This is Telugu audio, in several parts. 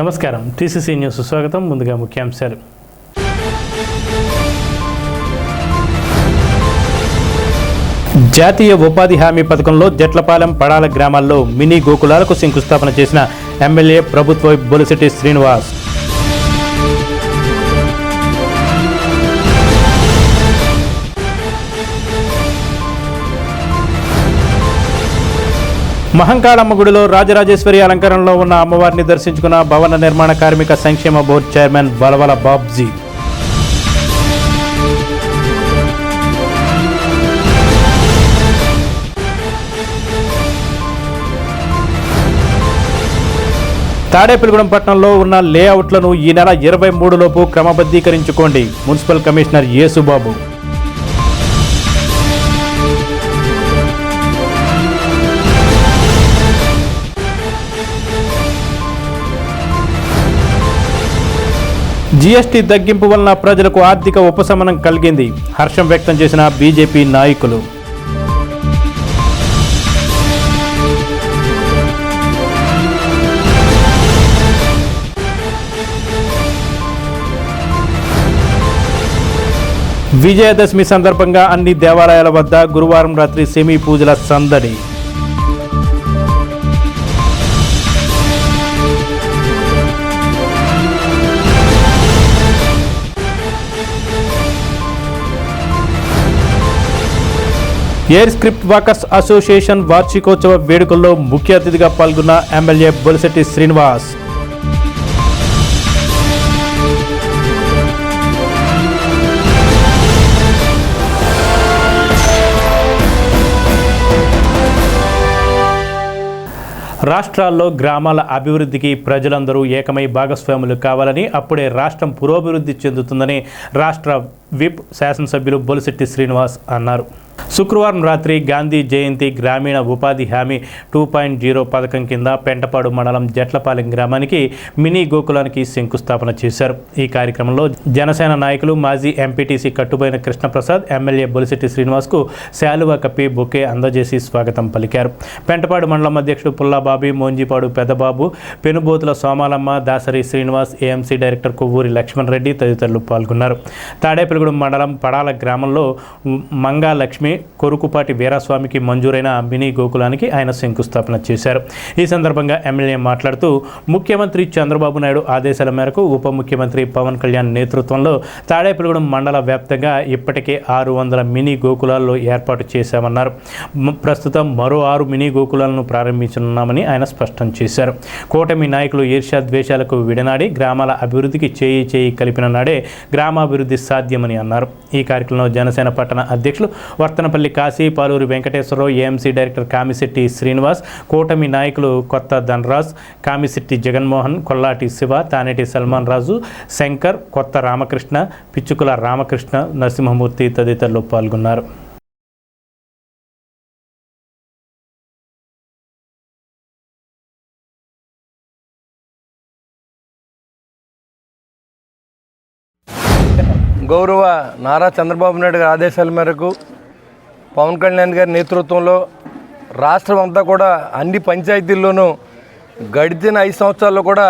నమస్కారం. టీసీసీ న్యూస్ స్వాగతం. ముందుగా ముఖ్యాంశాలు. జాతీయ ఉపాధి హామీ పథకంలో జట్లపాలెం పడాల గ్రామాల్లో మినీ గోకులాలకు శంకుస్థాపన చేసిన ఎమ్మెల్యే ప్రభుత్వ బొలిశెట్టి శ్రీనివాస్. మహంకాళమ్మ గుడిలో రాజరాజేశ్వరి అలంకరణలో ఉన్న అమ్మవారిని దర్శించుకున్న భవన నిర్మాణ కార్మిక సంక్షేమ బోర్డు చైర్మన్ బలవల బాబ్జీ. తాడేపల్లిగూడెం పట్టణంలో ఉన్న లేఅవుట్లను ఈ నెల 23 లోపు క్రమబద్ధీకరించుకోండి. Municipal commissioner Yesubabu. జీఎస్టీ తగ్గింపు వలన ప్రజలకు ఆర్థిక ఉపశమనం కలిగింది. హర్షం వ్యక్తం చేసిన బీజేపీ నాయకులు. విజయదశమి సందర్భంగా అన్ని దేవాలయాల వద్ద గురువారం రాత్రి సెమీ పూజల సందడి. ఎయిర్ స్క్రిప్ట్ వాకర్స్ అసోసియేషన్ వార్షికోత్సవ వేడుకల్లో ముఖ్య అతిథిగా పాల్గొన్న ఎమ్మెల్యే బొలిశెట్టి శ్రీనివాస్. రాష్ట్రాల్లో గ్రామాల అభివృద్ధికి ప్రజలందరూ ఏకమై భాగస్వాములు కావాలని, అప్పుడే రాష్ట్రం పురోభివృద్ధి చెందుతుందని రాష్ట్ర విప్ శాసనసభ్యులు బొలిశెట్టి శ్రీనివాస్ అన్నారు. శుక్రవారం రాత్రి గాంధీ జయంతి గ్రామీణ ఉపాధి హామీ 2.0 పథకం కింద పెంటపాడు మండలం జట్లపాలెం గ్రామానికి మినీ గోకులానికి శంకుస్థాపన చేశారు. ఈ కార్యక్రమంలో జనసేన నాయకులు మాజీ ఎంపీటీసీ కట్టుబోయిన కృష్ణప్రసాద్ ఎమ్మెల్యే బొలిశెట్టి శ్రీనివాస్కు శాలువా కప్పి బొకే అందజేసి స్వాగతం పలికారు. పెంటపాడు మండలం అధ్యక్షుడు పుల్లాబాబి, మోంజిపాడు పెద్దబాబు, పెనుబోతుల సోమాలమ్మ, దాసరి శ్రీనివాస్, ఏఎంసీ డైరెక్టర్ కొవ్వూరి లక్ష్మణ్ రెడ్డి తదితరులు పాల్గొన్నారు. తాడేపల్లిగూడెం మండలం పడాల గ్రామంలో మంగా లక్ష్మి, కొరుకుపాటి వీరాస్వామికి మంజూరైన మినీ గోకులానికి ఆయన శంకుస్థాపన చేశారు. ఈ సందర్భంగా ఎమ్మెల్యే మాట్లాడుతూ, ముఖ్యమంత్రి చంద్రబాబు నాయుడు ఆదేశాల మేరకు ఉప ముఖ్యమంత్రి పవన్ కళ్యాణ్ నేతృత్వంలో తాడేపల్లిగూడెం మండల వ్యాప్తంగా ఇప్పటికే 600 మినీ గోకులాల్లో ఏర్పాటు చేశామన్నారు. ప్రస్తుతం మరో 6 మినీ గోకులాలను ప్రారంభించనున్నామని ఆయన స్పష్టం చేశారు. కూటమి నాయకులు ఈర్ష్యా ద్వేషాలకు విడనాడి గ్రామాల అభివృద్ధికి చేయి కలిపిన నాడే గ్రామాభివృద్ధి సాధ్యమని అన్నారు. ఈ కార్యక్రమంలో జనసేన పట్టణ అధ్యక్షులు వర్తనపల్లి కాశీ, పాలూరి వెంకటేశ్వరరావు, ఏఎంసీ డైరెక్టర్ కామిశెట్టి శ్రీనివాస్, కూటమి నాయకులు కొత్త ధనరాజ్, కామిశెట్టి జగన్మోహన్, కొల్లాటి శివ, తానేటి సల్మాన్ రాజు, శంకర్, కొత్త రామకృష్ణ, పిచ్చుకుల రామకృష్ణ, నరసింహమూర్తి తదితరులు పాల్గొన్నారు. గౌరవ నారా చంద్రబాబు నాయుడు గారి ఆదేశాల మేరకు పవన్ కళ్యాణ్ గారి నేతృత్వంలో రాష్ట్రం అంతా కూడా అన్ని పంచాయతీల్లోనూ గడిచిన 5 సంవత్సరాల్లో కూడా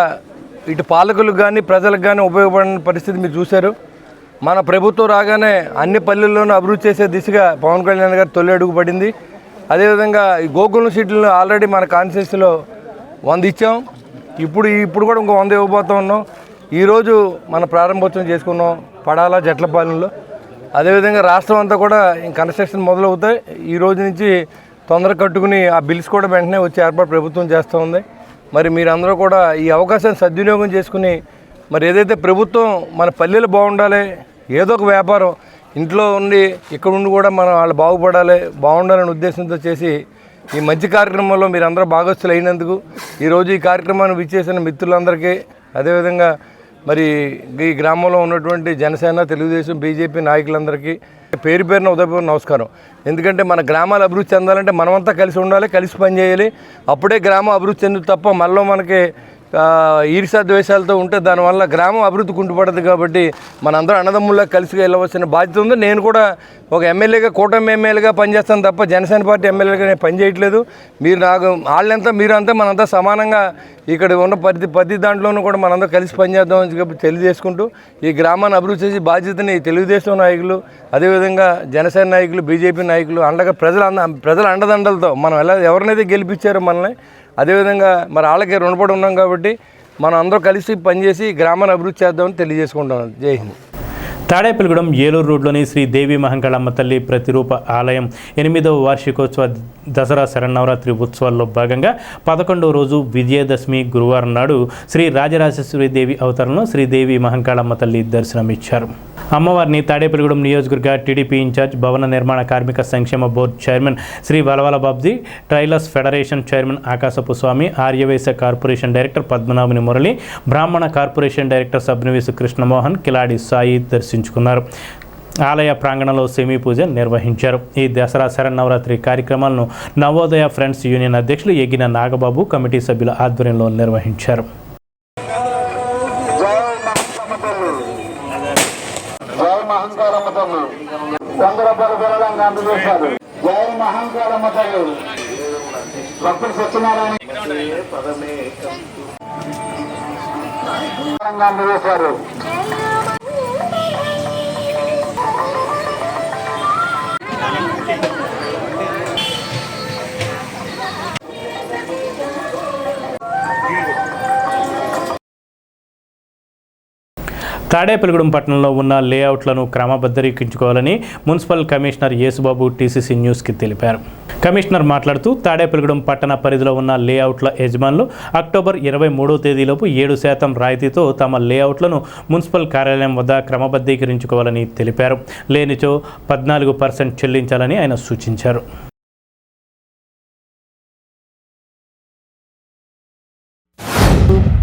ఇటు పాలకులకు కానీ ప్రజలకు కానీ ఉపయోగపడిన పరిస్థితి మీరు చూశారు. మన ప్రభుత్వం రాగానే అన్ని పల్లెల్లోనూ అభివృద్ధి చేసే దిశగా పవన్ కళ్యాణ్ గారు తొలి అడుగు పడింది. అదేవిధంగా ఈ గోకులం సీట్లను ఆల్రెడీ మన కాన్స్టిట్యూన్సీలో 100 ఇచ్చాం. ఇప్పుడు కూడా ఇంకో 100 ఇవ్వబోతూ ఉన్నాం. ఈరోజు మన ప్రారంభోత్సవం చేసుకున్నాం పడాల జట్లపాలెంలో. అదేవిధంగా రాష్ట్రం అంతా కూడా కన్స్ట్రక్షన్ మొదలవుతాయి. ఈ రోజు నుంచి తొందర కట్టుకుని ఆ బిల్స్ కూడా వెంటనే వచ్చే ఏర్పాటు ప్రభుత్వం చేస్తూ ఉంది. మరి మీరందరూ కూడా ఈ అవకాశాన్ని సద్వినియోగం చేసుకుని మరి ఏదైతే ప్రభుత్వం మన పల్లెలు బాగుండాలి, ఏదో ఒక వ్యాపారం ఇంట్లో ఉండి ఇక్కడ ఉండి కూడా మనం వాళ్ళు బాగుండాలనే ఉద్దేశంతో చేసి ఈ మంచి కార్యక్రమంలో మీరందరూ భాగస్తులు అయినందుకు ఈరోజు ఈ కార్యక్రమాన్ని విచ్చేసిన మిత్రులందరికీ, అదేవిధంగా మరి ఈ గ్రామంలో ఉన్నటువంటి జనసేన, తెలుగుదేశం, బీజేపీ నాయకులందరికీ పేరు పేరున ఉదయపూర్వ నమస్కారం. ఎందుకంటే మన గ్రామాలు అభివృద్ధి చెందాలంటే మనమంతా కలిసి ఉండాలి, కలిసి పనిచేయాలి. అప్పుడే గ్రామం అభివృద్ధి చెందుతుంది తప్ప మనలో మనకి ఈర్ష్యా ద్వేషాలతో ఉంటే దానివల్ల గ్రామం అభివృద్ధి కుంటుపడదు. కాబట్టి మనందరం అన్నదమ్ముల్లా కలిసి వెళ్ళవలసిన బాధ్యత ఉంది. నేను కూడా ఒక ఎమ్మెల్యేగా, కూటమి ఎమ్మెల్యేగా పనిచేస్తాను తప్ప జనసేన పార్టీ ఎమ్మెల్యేగా నేను పనిచేయట్లేదు. మీరు నాకు వాళ్ళంతా మీరంతా మనంతా సమానంగా ఇక్కడ ఉన్న ప్రతి దాంట్లోనూ కూడా మనందరం కలిసి పనిచేద్దామని చెప్పి తెలియజేసుకుంటూ ఈ గ్రామాన్ని అభివృద్ధి చేసే బాధ్యతని తెలుగుదేశం నాయకులు, అదేవిధంగా జనసేన నాయకులు, బీజేపీ నాయకులు అండగా ప్రజల అండదండలతో మనం ఎవరినైతే గెలిపించారో మనల్ని, అదేవిధంగా మరి వాళ్ళకి రుణపడి ఉన్నాం కాబట్టి మనం అందరూ కలిసి పనిచేసి గ్రామాన్ని అభివృద్ధి చేద్దామని తెలియజేసుకుంటాం. జై హింద్. తాడేపల్లిగూడెం ఏలూరు రోడ్లోని శ్రీ దేవి మహంకాళమ్మ తల్లి ప్రతిరూప ఆలయం 8వ వార్షికోత్సవ దసరా శరన్నవరాత్రి ఉత్సవాల్లో భాగంగా 11వ రోజు విజయదశమి గురువారం నాడు శ్రీ రాజరాజేశ్వరీదేవి అవతారంలో శ్రీదేవి మహంకాళమ్మ తల్లి దర్శనమిచ్చారు. అమ్మవారిని తాడేపల్లిగూడెం నియోజకవర్గ టీడీపీ ఇన్ఛార్జ్, భవన నిర్మాణ కార్మిక సంక్షేమ board chairman Shri Valavala Babji, trailers federation chairman Akashapu Swamy, Aryavysya corporation director Padmanabhuni Murali, Brahmana corporation director Sabnavesu Krishnamohan, Kiladi Sai దర్శించుకున్నారు. ఆలయ ప్రాంగణంలో సెమీ పూజ నిర్వహించారు. ఈ దసరా శరన్నవరాత్రి కార్యక్రమాలను నవోదయ ఫ్రెండ్స్ యూనియన్ అధ్యక్షులు ఎగిన నాగబాబు, కమిటీ సభ్యుల ఆధ్వర్యంలో నిర్వహించారు. తాడేపల్లిగూడెం పట్టణంలో ఉన్న లేఅవుట్లను క్రమబద్ధీకరించుకోవాలని మున్సిపల్ కమిషనర్ యేసుబాబు టీసీసీ న్యూస్కి తెలిపారు. కమిషనర్ మాట్లాడుతూ తాడేపల్లిగూడెం పట్టణ పరిధిలో ఉన్న లేఅవుట్ల యజమానులు అక్టోబర్ 23వ తేదీలోపు 7% రాయితీతో తమ లేఅవుట్లను మున్సిపల్ కార్యాలయం వద్ద క్రమబద్ధీకరించుకోవాలని తెలిపారు. లేనిచో 14% చెల్లించాలని ఆయన సూచించారు.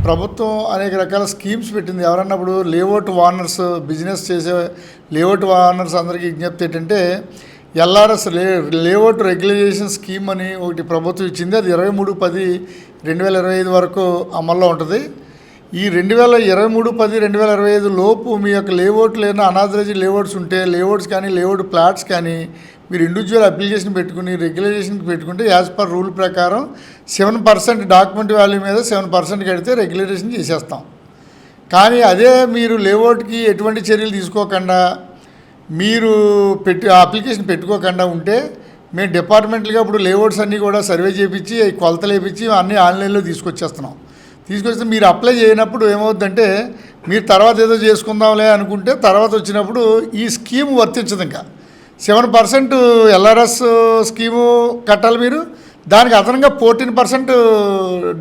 ప్రభుత్వం అనేక రకాల స్కీమ్స్ పెట్టింది. ఎవరన్నప్పుడు లేఅవుట్ ఓనర్స్, బిజినెస్ చేసే లేఅవుట్ ఓనర్స్ అందరికీ విజ్ఞప్తి ఏంటంటే ఎల్ఆర్ఎస్ లేఅవుట్ రెగ్యులైజేషన్ స్కీమ్ అని ఒకటి ప్రభుత్వం ఇచ్చింది. అది 23/10/2025 వరకు అమల్లో ఉంటుంది. ఈ 2023/10/2025 లోపు మీ యొక్క లేఅవుట్లు ఏదైనా అనాథరైజ్డ్ లేఅవుట్స్ ఉంటే, లేఅవుట్స్ కానీ లేఅవుట్ ప్లాట్స్ కానీ మీరు ఇండివిజువల్ అప్లికేషన్ పెట్టుకుని రెగ్యులైజేషన్కి పెట్టుకుంటే యాజ్ పర్ రూల్ ప్రకారం 7% డాక్యుమెంట్ వాల్యూ మీద 7% కడితే రెగ్యులైజేషన్ చేసేస్తాం. కానీ అదే మీరు లేఅవుట్కి ఎటువంటి చర్యలు తీసుకోకుండా మీరు అప్లికేషన్ పెట్టుకోకుండా ఉంటే మేము డిపార్ట్మెంట్గా ఇప్పుడు లేఅవుట్స్ అన్నీ కూడా సర్వే చేయించి కొలతలు వేయించి అన్నీ ఆన్లైన్లో తీసుకొచ్చేస్తున్నాం. తీసుకొస్తే మీరు అప్లై చేయనప్పుడు ఏమవుతుందంటే మీరు తర్వాత ఏదో చేసుకుందాంలే అనుకుంటే తర్వాత వచ్చినప్పుడు ఈ స్కీమ్ వర్తించదు. ఇంకా 7% ఎల్ఆర్ఎస్ స్కీము కట్టాలి మీరు. దానికి అదనంగా 14%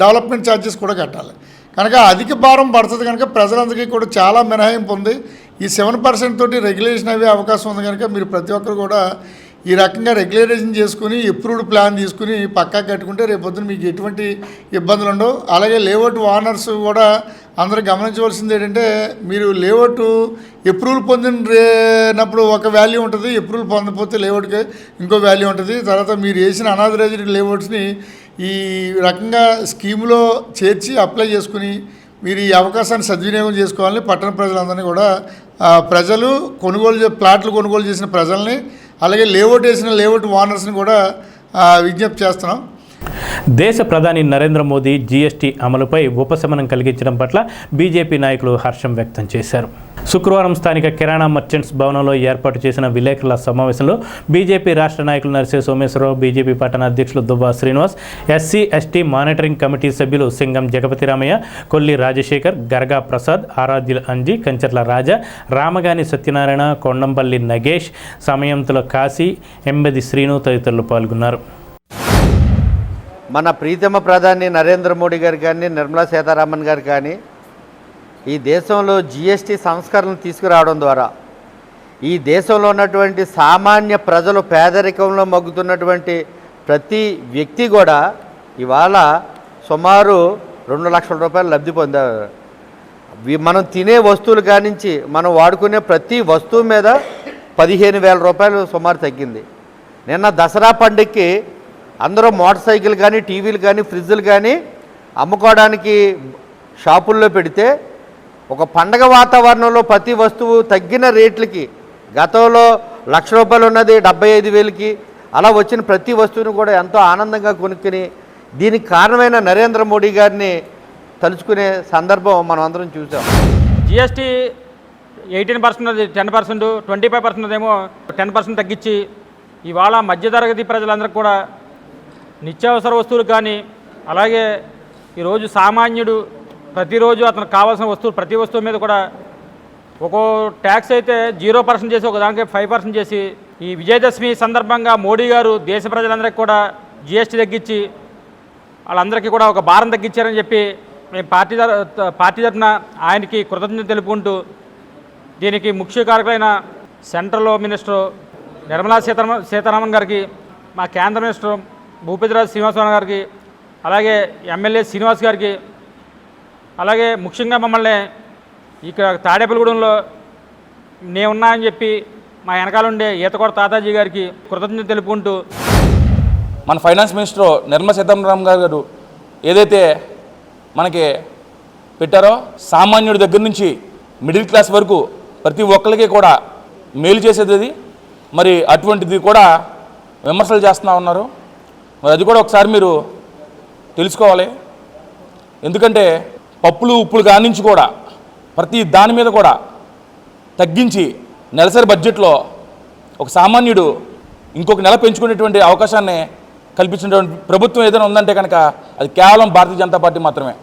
డెవలప్మెంట్ ఛార్జెస్ కూడా కట్టాలి. కనుక అధిక భారం పడుతుంది. కనుక ప్రజలందరికీ కూడా చాలా మినహాయింపు ఉంది. ఈ 7% తోటి రెగ్యులేషన్ అయ్యే అవకాశం ఉంది. కనుక మీరు ప్రతి ఒక్కరు కూడా ఈ రకంగా రెగ్యులరైజేషన్ చేసుకుని అప్రూవ్డ్ ప్లాన్ తీసుకుని పక్కా కట్టుకుంటే రేపొద్దున మీకు ఎటువంటి ఇబ్బందులు ఉండవు. అలాగే లేఅవుట్ ఓనర్స్ కూడా అందరూ గమనించవలసింది ఏంటంటే మీరు లేఅవుట్ అప్రూవల్ పొందినప్పుడు ఒక వాల్యూ ఉంటుంది, అప్రూవల్ పొందకపోతే లేఅవుట్కి ఇంకో వాల్యూ ఉంటుంది. తర్వాత మీరు వేసిన అనాథరైజ్డ్ లేఅవుట్స్ని ఈ రకంగా స్కీమ్లో చేర్చి అప్లై చేసుకుని మీరు ఈ అవకాశాన్ని సద్వినియోగం చేసుకోవాలని పట్టణ ప్రజలందరినీ కూడా ప్రజలు ప్లాట్లు కొనుగోలు చేసిన ప్రజల్ని అలాగే లేఅవుట్ వేసిన లేఅవుట్ ఓనర్స్ని కూడా విజ్ఞప్తి చేస్తున్నాం. దేశ ప్రధాని నరేంద్ర మోదీ జీఎస్టీ అమలుపై ఉపశమనం కలిగించడం పట్ల బీజేపీ నాయకులు హర్షం వ్యక్తం చేశారు. శుక్రవారం స్థానిక కిరాణా మర్చెంట్స్ భవనంలో ఏర్పాటు చేసిన విలేకరుల సమావేశంలో బీజేపీ రాష్ట్ర నాయకులు నర్సే సోమేశ్వరరావు, బీజేపీ పట్టణ అధ్యక్షులు Dubba Srinivas, SC ST monitoring committee సభ్యులు సింగం జగపతిరామయ్య, కొల్లి రాజశేఖర్, గర్గా ప్రసాద్, ఆరాధ్యుల అంజీ, కంచర్ల రాజా, రామగాని సత్యనారాయణ, కొండంపల్లి నగేష్, సమయంతుల కాశీ, ఎంబది శ్రీను తదితరులు పాల్గొన్నారు. మన ప్రీతమ ప్రధాని నరేంద్ర మోడీ గారు కానీ, నిర్మలా సీతారామన్ గారు కానీ ఈ దేశంలో జీఎస్టీ సంస్కరణలు తీసుకురావడం ద్వారా ఈ దేశంలో ఉన్నటువంటి సామాన్య ప్రజలు, పేదరికంలో మగ్గుతున్నటువంటి ప్రతి వ్యక్తి కూడా ఇవాళ సుమారు 2 లక్షల రూపాయలు లబ్ధి పొందారు. మనం తినే వస్తువులు కానించి మనం వాడుకునే ప్రతి వస్తువు మీద 15,000 రూపాయలు సుమారు తగ్గింది. నిన్న దసరా పండుగకి అందరూ మోటార్ సైకిల్ కానీ, టీవీలు కానీ, ఫ్రిడ్జ్లు కానీ అమ్ముకోవడానికి షాపుల్లో పెడితే ఒక పండగ వాతావరణంలో ప్రతి వస్తువు తగ్గిన రేట్లకి, గతంలో ₹1,00,000 ఉన్నది 75,000కి అలా వచ్చిన ప్రతి వస్తువుని కూడా ఎంతో ఆనందంగా కొనుక్కుని దీనికి కారణమైన నరేంద్ర మోడీ గారిని తలుచుకునే సందర్భం మనం అందరం చూసాం. జిఎస్టీ 18% 10%, 25% ఏమో 10% తగ్గించి ఇవాళ మధ్యతరగతి ప్రజలందరికీ కూడా నిత్యావసర వస్తువులు కానీ, అలాగే ఈరోజు సామాన్యుడు ప్రతిరోజు అతనికి కావాల్సిన వస్తువులు ప్రతి వస్తువు మీద కూడా ఒక్కో ట్యాక్స్ అయితే 0% చేసి ఒకదానికి 5% చేసి ఈ విజయదశమి సందర్భంగా మోడీ గారు దేశ ప్రజలందరికీ కూడా జిఎస్టీ తగ్గించి వాళ్ళందరికీ కూడా ఒక భారం తగ్గించారని చెప్పి మేము పార్టీ తరఫున ఆయనకి కృతజ్ఞత తెలుపుకుంటూ, దీనికి ముఖ్య కారకులైన సెంట్రల్ మినిస్టర్ నిర్మలా సీతారామన్ గారికి, మా కేంద్ర మినిస్టర్ భూపతిరాజు శ్రీనివాసరావు గారికి, అలాగే ఎమ్మెల్యే శ్రీనివాస్ గారికి, అలాగే ముఖ్యంగా మమ్మల్ని ఇక్కడ తాడేపల్లిగూడెంలో నేనున్నా అని చెప్పి మా వెనకాలండే ఈతకోట తాతాజీ గారికి కృతజ్ఞత తెలుపుకుంటూ, మన ఫైనాన్స్ మినిస్టర్ నిర్మలా సీతారామన్ గారు ఏదైతే మనకి పెట్టారో సామాన్యుడి దగ్గర నుంచి మిడిల్ క్లాస్ వరకు ప్రతి ఒక్కరికి కూడా మేలు చేసేది అది. మరి అటువంటిది కూడా విమర్శలు చేస్తూ ఉన్నారు. మరి అది కూడా ఒకసారి మీరు తెలుసుకోవాలి. ఎందుకంటే పప్పులు ఉప్పులు కానించి కూడా ప్రతి దాని మీద కూడా తగ్గించి నెలసరి బడ్జెట్లో ఒక సామాన్యుడు ఇంకొక నెల పెంచుకునేటువంటి అవకాశాన్ని కల్పించినటువంటి ప్రభుత్వం ఏదైనా ఉందంటే కనుక అది కేవలం భారతీయ జనతా పార్టీ మాత్రమే.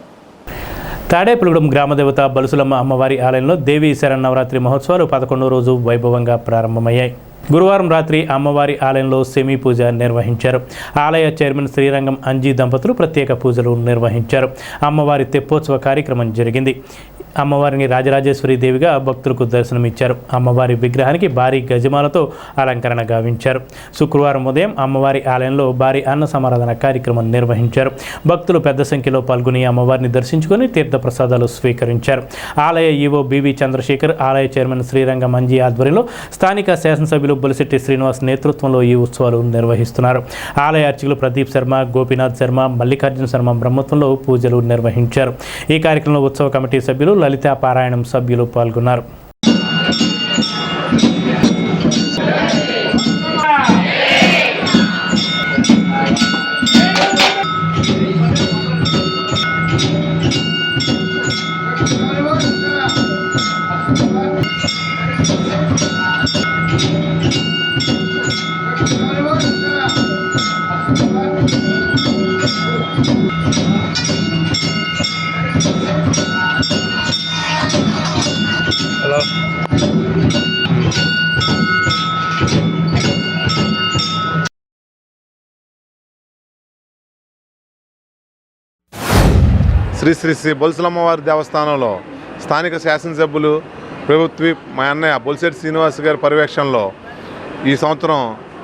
తాడేపల్లిగూడెం గ్రామదేవత బలుసులమ్మ అమ్మవారి ఆలయంలో దేవీ శరన్నవరాత్రి మహోత్సవాలు 11వ రోజు వైభవంగా ప్రారంభమయ్యాయి. గురువారం రాత్రి అమ్మవారి ఆలయంలో సెమీ పూజ నిర్వహించారు. ఆలయ చైర్మన్ శ్రీరంగం అంజీ దంపతులు ప్రత్యేక పూజలు నిర్వహించారు. అమ్మవారి తెప్పోత్సవ కార్యక్రమం జరిగింది. అమ్మవారిని రాజరాజేశ్వరి దేవిగా భక్తులకు దర్శనమిచ్చారు. అమ్మవారి విగ్రహానికి భారీ గజమాలతో అలంకరణ గావించారు. శుక్రవారం ఉదయం అమ్మవారి ఆలయంలో భారీ అన్న సమారాధన కార్యక్రమం నిర్వహించారు. భక్తులు పెద్ద సంఖ్యలో పాల్గొని అమ్మవారిని దర్శించుకొని తీర్థప్రసాదాలు స్వీకరించారు. ఆలయ ఈవో బివి చంద్రశేఖర్, ఆలయ చైర్మన్ శ్రీరంగం అంజీ ఆధ్వర్యంలో స్థానిక శాసనసభ్యులు బొలిశెట్టి శ్రీనివాస్ నేతృత్వంలో ఈ ఉత్సవాలు నిర్వహిస్తున్నారు. ఆలయ అర్చకులు ప్రదీప్ శర్మ, గోపీనాథ్ శర్మ, మల్లికార్జున శర్మ బ్రహ్మత్వంలో పూజలు నిర్వహించారు. ఈ కార్యక్రమంలో ఉత్సవ కమిటీ సభ్యులు, లలితా పారాయణం సభ్యులు పాల్గొన్నారు. శ్రీ శ్రీ శ్రీ బొలుసులమ్మవారి దేవస్థానంలో స్థానిక శాసనసభ్యులు, ప్రభుత్వ మా అన్నయ్య బొలిశెట్టి శ్రీనివాస్ గారి పర్యవేక్షణలో ఈ సంవత్సరం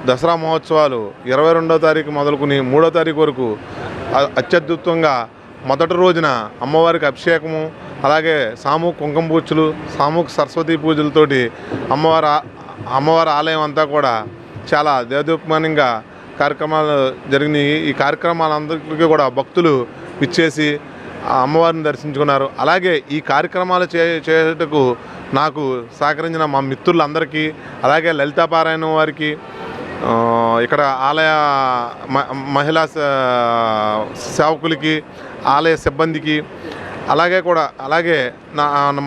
దసరా మహోత్సవాలు 22వ తారీఖు మొదలుకొని 3వ తారీఖు వరకు అత్యద్భుతంగా మొదటి రోజున అమ్మవారికి అభిషేకము, అలాగే సామూహిక కుంకుమ పూజలు, సామూహిక సరస్వతీ పూజలతోటి అమ్మవారి ఆలయం అంతా కూడా చాలా దేదీప్యమానంగా కార్యక్రమాలు జరిగినాయి. ఈ కార్యక్రమాలందరికీ కూడా భక్తులు విచ్చేసి అమ్మవారిని దర్శించుకున్నారు. అలాగే ఈ కార్యక్రమాలు చేయటకు నాకు సహకరించిన మా మిత్రులందరికీ, అలాగే లలితా పారాయణం వారికి, ఇక్కడ ఆలయ మహిళా సేవకులకి, ఆలయ సిబ్బందికి, అలాగే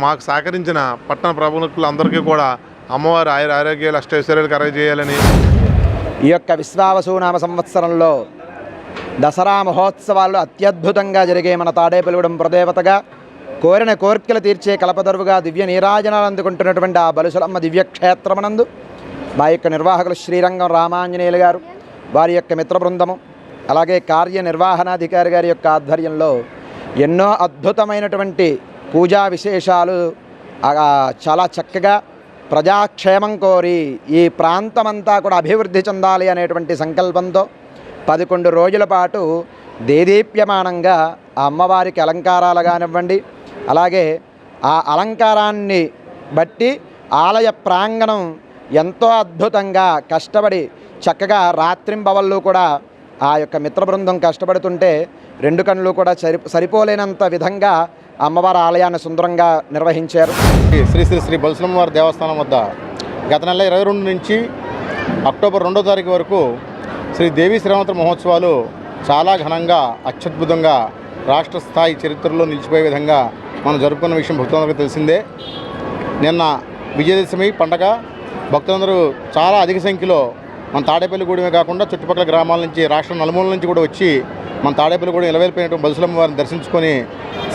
మాకు సహకరించిన పట్టణ ప్రముఖులందరికీ కూడా అమ్మవారు ఆరోగ్యాలు అష్టైశ్వర్యాలు కలగజేయాలని. ఈ యొక్క విశ్వావసునామ సంవత్సరంలో దసరా మహోత్సవాల్లో అత్యద్భుతంగా జరిగే మన తాడేపల్లిగూడెం ప్రదేవతగా, కోరిన కోర్కెలు తీర్చే కలపదరువుగా దివ్య నీరాజనాలు అందుకుంటున్నటువంటి ఆ బలుసులమ్మ దివ్యక్షేత్రమనందు మా యొక్క నిర్వాహకులు శ్రీరంగం రామాంజనేయులు గారు, వారి యొక్క మిత్ర బృందము, అలాగే కార్యనిర్వహణాధికారి గారి యొక్క ఆధ్వర్యంలో ఎన్నో అద్భుతమైనటువంటి పూజా విశేషాలు చాలా చక్కగా ప్రజాక్షేమం కోరి ఈ ప్రాంతమంతా కూడా అభివృద్ధి చెందాలి అనేటువంటి సంకల్పంతో 11 రోజుల పాటు దేదీప్యమానంగా ఆ అమ్మవారికి అలంకారాలు కానివ్వండి, అలాగే ఆ అలంకారాన్ని బట్టి ఆలయ ప్రాంగణం ఎంతో అద్భుతంగా కష్టపడి చక్కగా రాత్రింబవళ్ళు కూడా ఆ యొక్క మిత్ర బృందం కష్టపడుతుంటే 2 కళ్ళు కూడా సరిపోలేనంత విధంగా అమ్మవారి ఆలయాన్ని సుందరంగా నిర్వహించారు. శ్రీ శ్రీ శ్రీ బొల్సలమ్మవారి దేవస్థానం వద్ద గత నెల 22 నుంచి అక్టోబర్ 2వ తారీఖు వరకు శ్రీ దేవీ శ్రీరామనవరాత్రి మహోత్సవాలు చాలా ఘనంగా అత్యద్భుతంగా రాష్ట్ర స్థాయి చరిత్రలో నిలిచిపోయే విధంగా మనం జరుపుకున్న విషయం భక్తులందరికీ తెలిసిందే. నిన్న విజయదశమి పండగ భక్తులందరూ చాలా అధిక సంఖ్యలో మన తాడేపల్లిగూడెమే కాకుండా చుట్టుపక్కల గ్రామాల నుంచి రాష్ట్రం నలుమూలల నుంచి కూడా వచ్చి మన తాడేపల్లిగూడెం ఇలవేలిపోయినటువంటి బొల్సలమ్మ వారిని దర్శించుకొని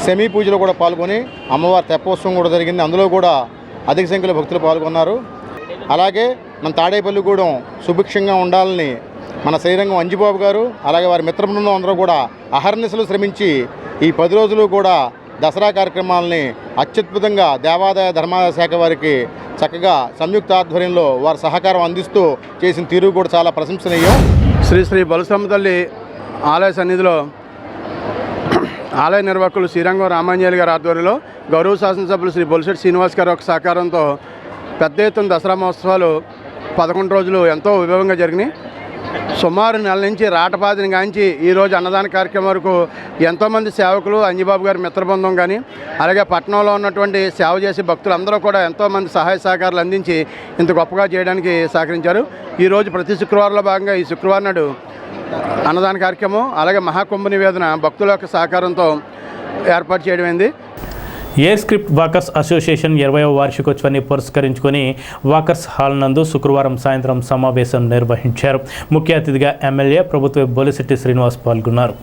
సెమీ పూజలో కూడా పాల్గొని అమ్మవారి తెప్పోత్సవం కూడా జరిగింది. అందులో కూడా అధిక సంఖ్యలో భక్తులు పాల్గొన్నారు. అలాగే మన తాడేపల్లిగూడెం సుభిక్షంగా ఉండాలని మన శ్రీరంగం అంజిబాబు గారు అలాగే వారి మిత్ర బృందం అందరూ కూడా అహర్నిశలు శ్రమించి ఈ 10 రోజులు కూడా దసరా కార్యక్రమాలని అత్యద్భుతంగా దేవాదాయ ధర్మాదాయ శాఖ వారికి చక్కగా సంయుక్త ఆధ్వర్యంలో వారి సహకారం అందిస్తూ చేసిన తీరు కూడా చాలా ప్రశంసనీయం. శ్రీ శ్రీ బొల్సమ్మ తల్లి ఆలయ సన్నిధిలో ఆలయ నిర్వాహకులు శ్రీరంగం రామాంజనేయులు గారి ఆధ్వర్యంలో గౌరవ శాసనసభ్యులు శ్రీ బొలిశెట్టి శ్రీనివాస్ గారి యొక్క సహకారంతో పెద్ద ఎత్తున దసరా మహోత్సవాలు 11 రోజులు ఎంతో వైభవంగా జరిగినాయి. సుమారు నెల నుంచి రాటపాదిని గాంచి ఈరోజు అన్నదాన కార్యక్రమం వరకు ఎంతోమంది సేవకులు అంజిబాబు గారి మిత్రబృందం కానీ అలాగే పట్టణంలో ఉన్నటువంటి సేవ చేసే భక్తులందరూ కూడా ఎంతోమంది సహాయ సహకారాలు అందించి ఇంత గొప్పగా చేయడానికి సహకరించారు. ఈరోజు ప్రతి శుక్రవారంలో భాగంగా ఈ శుక్రవారం నాడు అన్నదాన కార్యక్రమం అలాగే మహాకుంభ నివేదన భక్తుల యొక్క సహకారంతో ఏర్పాటు చేయడమైంది. ఎయిర్ స్క్రిప్ట్ వాకర్స్ అసోసియేషన్ 20వ వార్షికోత్సవాన్ని పురస్కరించుకొని వాకర్స్ హాల్ నందు శుక్రవారం సాయంత్రం సమావేశం నిర్వహించారు. ముఖ్య అతిథిగా ఎమ్మెల్యే ప్రభుత్వ బొలిశెట్టి శ్రీనివాస్ పాల్గొన్నారు.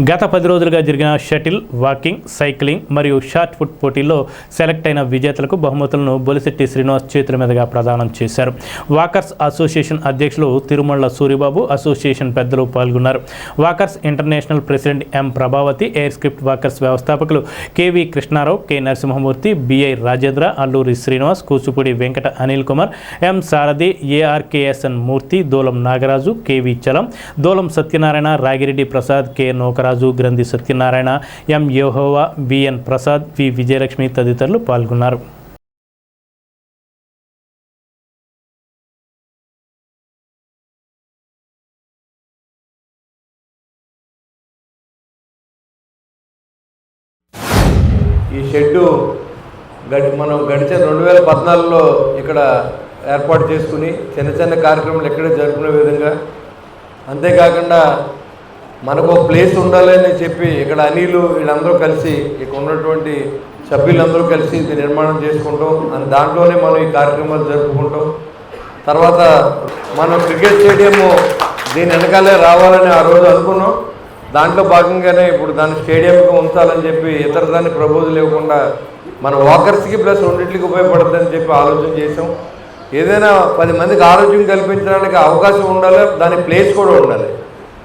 గత 10 రోజులుగా జరిగిన షటిల్, వాకింగ్, సైక్లింగ్ మరియు షార్ట్ పుట్ పోటీల్లో సెలెక్ట్ అయిన విజేతలకు బహుమతులను బొలిశెట్టి శ్రీనివాస్ చేతుల మీదుగా ప్రదానం చేశారు. వాకర్స్ అసోసియేషన్ అధ్యక్షులు తిరుమల సూరిబాబు, అసోసియేషన్ పెద్దలు పాల్గొన్నారు. Walkers international president M Prabhavati, air script walkers వ్యవస్థాపకులు KV Krishnarao, K Narasimhamurthy, BI Rajendra, Alluri Srinivas, Kuchipudi Venkata Anil Kumar, M Sarathi, ARKSN Murthy, Dulam Nagaraju, KV Chalam, Dulam Satyanarayana, Ragireddy Prasad, K Nokaraju, Grandhi Satyanarayana, M Yohova, BN Prasad, V Vijayalakshmi తదితరులు పాల్గొన్నారు. ఈ షెడ్డు మనం గడిచిన 2014లో ఇక్కడ ఏర్పాటు చేసుకుని చిన్న చిన్న కార్యక్రమాలు ఎక్కడే జరుపుకునే విధంగా, అంతేకాకుండా మనకు ఒక ప్లేస్ ఉండాలని చెప్పి ఇక్కడ అనిలు వీళ్ళందరూ కలిసి ఇక్కడ ఉన్నటువంటి సభ్యులందరూ కలిసి ఇది నిర్మాణం చేసుకుంటాం అని దాంట్లోనే మనం ఈ కార్యక్రమాలు జరుపుకుంటాం. తర్వాత మనం క్రికెట్ స్టేడియము దీని వెనకాలే రావాలని ఆ రోజు అనుకున్నాం. దాంట్లో భాగంగానే ఇప్పుడు దాన్ని స్టేడియంగా ఉంచాలని చెప్పి ఇతర దాన్ని ప్రపోజల్ ఇవ్వకుండా మన వాకర్స్కి ప్లస్ రెండింటికి ఉపయోగపడుతుందని చెప్పి ఆలోచన చేసాం. ఏదైనా 10 మందికి ఆరోగ్యం కల్పించడానికి అవకాశం ఉండాలి, దాని ప్లేస్ కూడా ఉండాలి.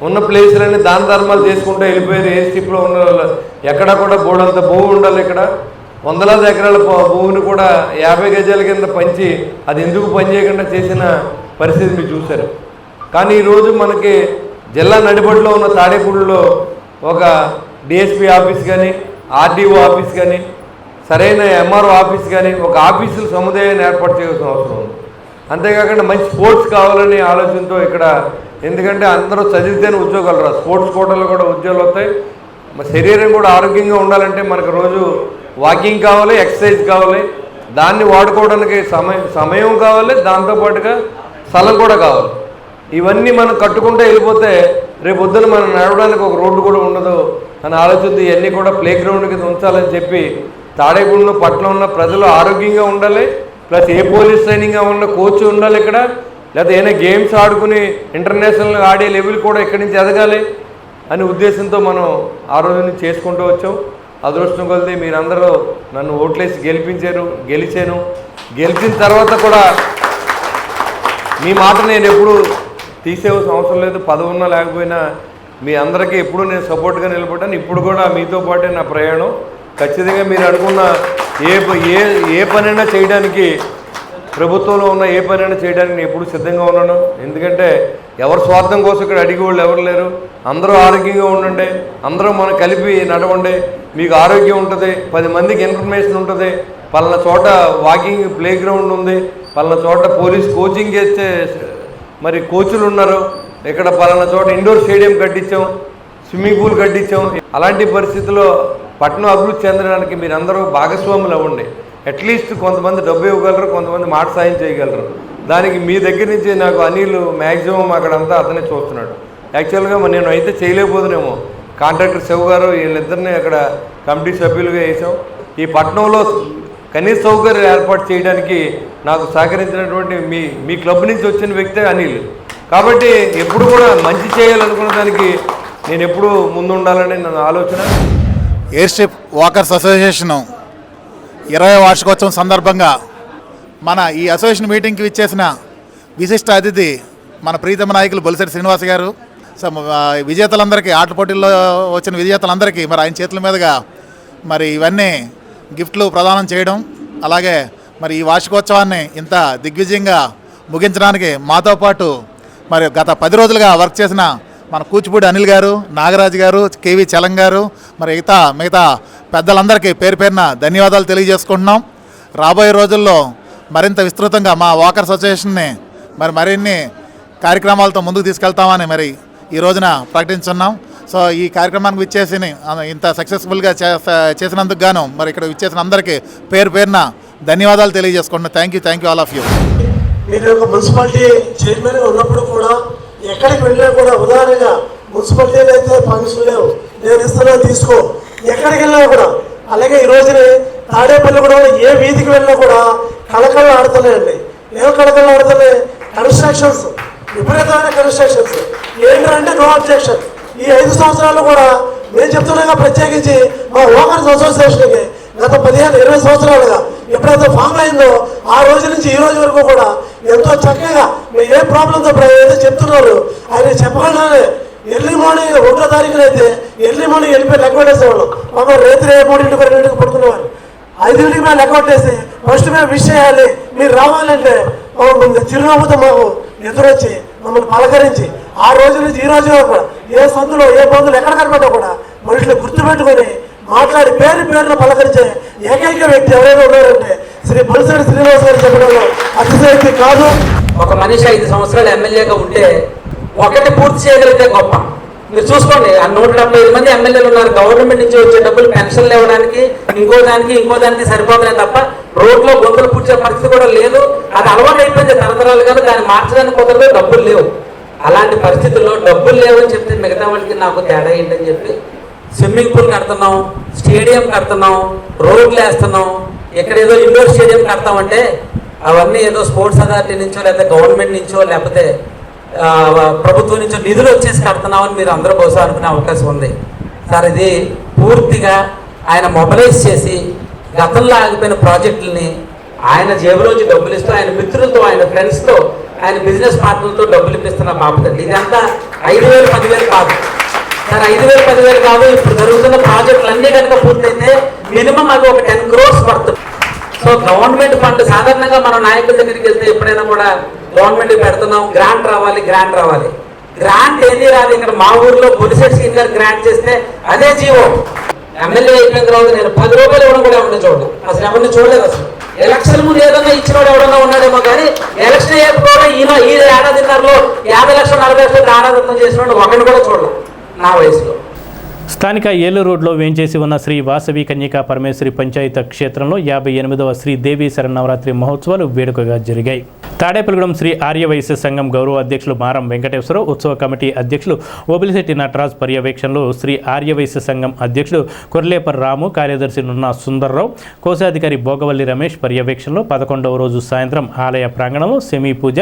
ఉన్న ప్లేస్లన్నీ దాన ధర్మాలు చేసుకుంటూ వెళ్ళిపోయారు. ఏ స్టిప్లో ఉన్న ఎక్కడ కూడా బోర్డంత భూమి ఉండాలి. ఇక్కడ వందలాది ఎకరాల భూమిని కూడా 50 గజాల కింద పంచి అది ఎందుకు పనిచేయకుండా చేసిన పరిస్థితి మీరు చూశారు. కానీ ఈరోజు మనకి జిల్లా నడిబడిలో ఉన్న తాడేపూడిలో ఒక డిఎస్పీ ఆఫీస్ కానీ, ఆర్డీఓ ఆఫీస్ కానీ, సరైన ఎంఆర్ఓ ఆఫీస్ కానీ, ఒక ఆఫీసుల సముదాయాన్ని ఏర్పాటు చేయాల్సిన అవసరం ఉంది. అంతేకాకుండా మంచి స్పోర్ట్స్ కావాలనే ఆలోచనతో ఇక్కడ, ఎందుకంటే అందరూ చదివితేనే ఉద్యోగాలు రాదు, స్పోర్ట్స్ కోటాలో కూడా ఉద్యోగాలు వస్తాయి. శరీరం కూడా ఆరోగ్యంగా ఉండాలంటే మనకు రోజు వాకింగ్ కావాలి, ఎక్సర్సైజ్ కావాలి, దాన్ని వాడుకోవడానికి సమయం కావాలి, దాంతోపాటుగా స్థలం కూడా కావాలి. ఇవన్నీ మనం కట్టుకుంటే వెళ్ళిపోతే రేపు పొద్దున మనం నడవడానికి ఒక రోడ్డు కూడా ఉండదు అని ఆలోచిస్తే ఇవన్నీ కూడా ప్లే గ్రౌండ్ కింద ఉంచాలని చెప్పి తాడేపూడిలో పట్టణంలో ఉన్న ప్రజలు ఆరోగ్యంగా ఉండాలి, ప్లస్ ఏ పోలీస్ ట్రైనింగ్గా ఉన్న కోచ్ ఉండాలి ఇక్కడ, లేదా ఏదైనా గేమ్స్ ఆడుకుని ఇంటర్నేషనల్ ఆడే లెవెల్ కూడా ఇక్కడి నుంచి ఎదగాలి అనే ఉద్దేశంతో మనం ఆ రోజుని చేసుకుంటూ వచ్చాం. అదృష్టం కొద్ది మీరందరూ నన్ను ఓట్లేసి గెలిచాను. గెలిచిన తర్వాత కూడా మీ మాట నేను ఎప్పుడు తీసేవలసిన అవసరం లేదు. పదవి ఉన్నా లేకపోయినా మీ అందరికీ ఎప్పుడు నేను సపోర్ట్గా నిలబడ్డాను. ఇప్పుడు కూడా మీతో పాటే నా ప్రయాణం. ఖచ్చితంగా మీరు అనుకున్న ఏ పనైనా చేయడానికి, ప్రభుత్వంలో ఉన్న ఏ పనైనా చేయడానికి నేను ఎప్పుడు సిద్ధంగా ఉన్నాను. ఎందుకంటే ఎవరి స్వార్థం కోసం ఇక్కడ అడిగే వాళ్ళు ఎవరు లేరు. అందరూ ఆరోగ్యంగా ఉండండి, అందరూ మనం కలిపి నడవండి, మీకు ఆరోగ్యం ఉంటుంది, 10 మందికి ఇన్ఫర్మేషన్ ఉంటుంది. పలానా చోట వాకింగ్ ప్లే గ్రౌండ్ ఉంది, పలానా చోట పోలీస్ కోచింగ్ చేస్తే మరి కోచులు ఉన్నారు, ఇక్కడ పలానా చోట ఇండోర్ స్టేడియం కట్టించాం, స్విమ్మింగ్ పూల్ కట్టించాం. అలాంటి పరిస్థితుల్లో పట్టణం అభివృద్ధి చెందడానికి మీరందరూ భాగస్వాములు అవ్వండి. అట్లీస్ట్ కొంతమంది డబ్బు ఇవ్వగలరు, కొంతమంది మాట సాయం చేయగలరు. దానికి మీ దగ్గర నుంచి నాకు అనిల్ మ్యాక్సిమం అక్కడంతా అతనే చూస్తున్నాడు. యాక్చువల్గా నేను అయితే చేయలేకపోతున్నామో, కాంట్రాక్టర్ శివ గారు వీళ్ళిద్దరిని అక్కడ కమిటీ సభ్యులుగా వేసాం. ఈ పట్టణంలో కనీస సౌకర్యాలు ఏర్పాటు చేయడానికి నాకు సహకరించినటువంటి మీ క్లబ్ నుంచి వచ్చిన వ్యక్తే అనిల్. కాబట్టి ఎప్పుడు కూడా మంచి చేయాలనుకున్న దానికి నేను ఎప్పుడు ముందు ఉండాలని నా ఆలోచన. ఎయిర్షిప్ వాకర్స్ అసోసియేషన్ 20వ వార్షికోత్సవం సందర్భంగా మన ఈ అసోసియేషన్ మీటింగ్కి విచ్చేసిన విశిష్ట అతిథి మన ప్రీతమ నాయకులు బొలిశెట్టి శ్రీనివాస్ గారు. సో విజేతలందరికీ, ఆట పోటీల్లో వచ్చిన విజేతలందరికీ మరి ఆయన చేతుల మీదుగా మరి ఇవన్నీ గిఫ్ట్లు ప్రదానం చేయడం, అలాగే మరి ఈ వార్షికోత్సవాన్ని ఇంత దిగ్విజయంగా ముగించడానికి మాతో పాటు మరి గత 10 రోజులుగా వర్క్ చేసిన మన కూచిపూడి అనిల్ గారు, నాగరాజు గారు, కేవి చలం గారు, మరి మిగతా పెద్దలందరికీ పేరు పేరున ధన్యవాదాలు తెలియజేసుకుంటున్నాం. రాబోయే రోజుల్లో మరింత విస్తృతంగా మా వాకర్స్ అసోసియేషన్ని మరిన్ని కార్యక్రమాలతో ముందుకు తీసుకెళ్తామని మరి ఈ రోజున ప్రకటించున్నాం. సో ఈ కార్యక్రమానికి విచ్చేసి ఇంత సక్సెస్ఫుల్గా చేసినందుకు గాను మరి ఇక్కడ విచ్చేసిన అందరికీ పేరు పేరున ధన్యవాదాలు తెలియజేసుకుంటున్నాం. Thank you all of you. మీరు ఒక మున్సిపాలిటీ చైర్మన్ ఉన్నప్పుడు కూడా ఎక్కడికి వెళ్ళినా కూడా, ఉదాహరణగా మున్సిపాలిటీలో అయితే ఫంక్షన్ లేవు, నేను ఇస్తున్నా తీసుకో, ఎక్కడికి వెళ్ళినా కూడా. అలాగే ఈ రోజున తాడేపల్లి కూడా ఏ వీధికి వెళ్ళినా కూడా కళకళ ఆడుతున్నాయండి. ఏమో కళకళ ఆడుతున్నాయి, కన్స్ట్రక్షన్స్, విపరీతమైన కన్స్ట్రక్షన్స్. ఏంటంటే నో అబ్జెక్షన్. ఈ 5 సంవత్సరాలు కూడా నేను చెప్తున్నాగా, ప్రత్యేకించి మా వాకర్స్ అసోసియేషన్కి గత 15-20 సంవత్సరాలుగా ఎప్పుడైతే ఫామ్ అయిందో ఆ రోజు నుంచి ఈ రోజు వరకు కూడా ఎంతో చక్కగా మీరు ఏ ప్రాబ్లంతో ఏదో చెప్తున్నారు ఆయన చెప్పకుండానే ఎర్లీ మార్నింగ్ 1వ తారీఖున అయితే ఎర్లీ మార్నింగ్ వెళ్ళిపోయి లెక్క పెట్టేసేవాళ్ళం. మమ్మల్ని రేత్రి 3:00 2:00 పడుకునేవారు. 5:00 మేము లెక్క పెట్టేసి ఫస్ట్ మేము విష్ చేయాలి, మీరు రావాలంటే చిరునవ్వుతో మాకు ఎదురొచ్చి మమ్మల్ని పలకరించి ఆ రోజు నుంచి ఈ రోజు వరకు ఏ సందులో ఏ బంధువులు ఎక్కడ కనపడ్డా కూడా మనుషులు గుర్తుపెట్టుకొని మాట్లాడి పేరున పలకరించే ఏకైక వ్యక్తి ఎవరైనా ఉన్నారంటే శ్రీ బొలిశెట్టి శ్రీనివాస్ గారు చెప్పడంలో అతిశయోక్తి కాదు. ఒక మనిషి 5 సంవత్సరాలు ఎమ్మెల్యేగా ఉంటే ఒకటి పూర్తి చేయగలిగితే గొప్ప. మీరు చూసుకోండి, ఆ 175 మంది ఎమ్మెల్యేలు ఉన్నారు. గవర్నమెంట్ నుంచి వచ్చే డబ్బులు పెన్షన్లు ఇవ్వడానికి ఇంకో దానికి సరిపోతున్నాయి తప్ప రోడ్లో గొంతులు పూడ్చే పరిస్థితి కూడా లేదు. అది అలవాటు అయిపోయింది తరతరాలుగా, దాన్ని మార్చడానికి కుదరదు, డబ్బులు లేవు. అలాంటి పరిస్థితుల్లో డబ్బులు లేవని చెప్తే మిగతా వాళ్ళకి నాకు తేడా ఏంటని చెప్పి స్విమ్మింగ్ పూల్ కడుతున్నాం, స్టేడియం కడుతున్నాం, రోడ్లు వేస్తున్నాం, ఎక్కడేదో ఇండోర్ స్టేడియం కడతామంటే అవన్నీ ఏదో స్పోర్ట్స్ అథారిటీ నుంచో లేకపోతే గవర్నమెంట్ నుంచో లేకపోతే ప్రభుత్వం నుంచో నిధులు వచ్చేసి కడుతున్నామని మీరు అందరూ బహుశా అనుకునే అవకాశం ఉంది. సార్, ఇది పూర్తిగా ఆయన మొబిలైజ్ చేసి గతంలో ఆగిపోయిన ప్రాజెక్టులని ఆయన జేబులోంచి డబ్బులు ఇస్తూ, ఆయన మిత్రులతో, ఆయన ఫ్రెండ్స్తో, ఆయన బిజినెస్ పార్ట్నర్లతో డబ్బులు ఇప్పిస్తున్న బాబుతండి. ఇదంతా 5,000 10,000 కాదు సార్, 5,000 10,000 కాదు. ఇప్పుడు జరుగుతున్న ప్రాజెక్టులు అన్నీ కనుక పూర్తయితే మినిమం అది ఒక 10 crores పడుతుంది. సో గవర్నమెంట్ ఫండ్ సాధారణంగా మన నాయకుల దగ్గరికి వెళ్తే ఎప్పుడైనా కూడా గవర్నమెంట్ పెడుతున్నాం, గ్రాంట్ రావాలి. గ్రాంట్ ఏది రాదు. ఇక్కడ మా ఊర్లో బొలిశెట్టి శ్రీనివాస్ గారు గ్రాంట్ చేస్తే అదే జీవో. ఎమ్మెల్యే అయిపోయిన తర్వాత నేను 10 రూపాయలు ఇవ్వడం కూడా ఎవరిని చూడలేదు, అసలు ఎవరిని చూడలేదు. అసలు ఎలక్షన్ ముందు ఏదన్నా ఇచ్చినోడు ఎవడన్నా ఉన్నాడేమో కానీ ఎలక్షన్ అయ్యేప్పుడు ఈ ఏడాదిన్నరలో 50 లక్షలు 40 లక్షలు ఆరాధన చేసినోడు ఒకరిని కూడా చూడలేదు నా వయసులో. స్థానిక ఏలూరు రోడ్లో వేంచేసి ఉన్న శ్రీ వాసవి కన్యకా పరమేశ్వరి పంచాయత క్షేత్రంలో 58వ శ్రీ దేవీ శరన్నవరాత్రి మహోత్సవాలు వేడుకగా జరిగాయి. తాడేపల్లిగూడెం శ్రీ ఆర్యవైశ్య సంఘం గౌరవ అధ్యక్షులు మారం వెంకటేశ్వరరావు, ఉత్సవ కమిటీ అధ్యక్షులు ఓబిలిశెట్టి నటరాజ్ పర్యవేక్షణలో శ్రీ ఆర్యవైశ్య సంఘం అధ్యక్షులు కొర్లేపర్ రాము, కార్యదర్శి నున్నా సుందర్రావు, కోశాధికారి భోగవల్లి రమేష్ పర్యవేక్షణలో 11వ రోజు సాయంత్రం ఆలయ ప్రాంగణంలో సెమీ పూజ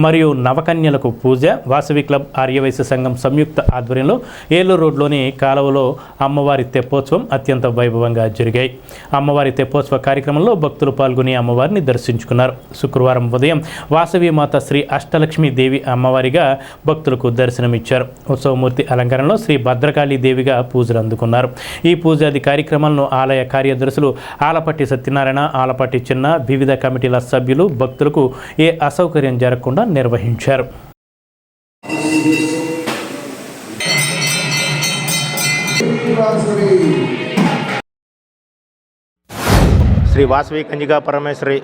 మరియు నవకన్యలకు పూజ వాసవి క్లబ్ ఆర్యవైశ్య సంఘం సంయుక్త ఆధ్వర్యంలో ఏలూరు రోడ్లోని కాలువలో అమ్మవారి తెప్పోత్సవం అత్యంత వైభవంగా జరిగాయి. అమ్మవారి తెప్పోత్సవ కార్యక్రమంలో భక్తులు పాల్గొని అమ్మవారిని దర్శించుకున్నారు. శుక్రవారం ఉదయం వాసవి మాత శ్రీ అష్టలక్ష్మి దేవి అమ్మవారిగా భక్తులకు దర్శనమిచ్చారు. ఉత్సవమూర్తి అలంకరణలో శ్రీ భద్రకాళీ దేవిగా పూజలు అందుకున్నారు. ఈ పూజాది కార్యక్రమాలను ఆలయ కార్యదర్శులు ఆలపట్టి సత్యనారాయణ, ఆలపట్టి చిన్న, వివిధ కమిటీల సభ్యులు భక్తులకు ఏ అసౌకర్యం జరగకుండా నిర్వహించారు. శ్రీ వాసవి కన్యకా పరమేశ్వరి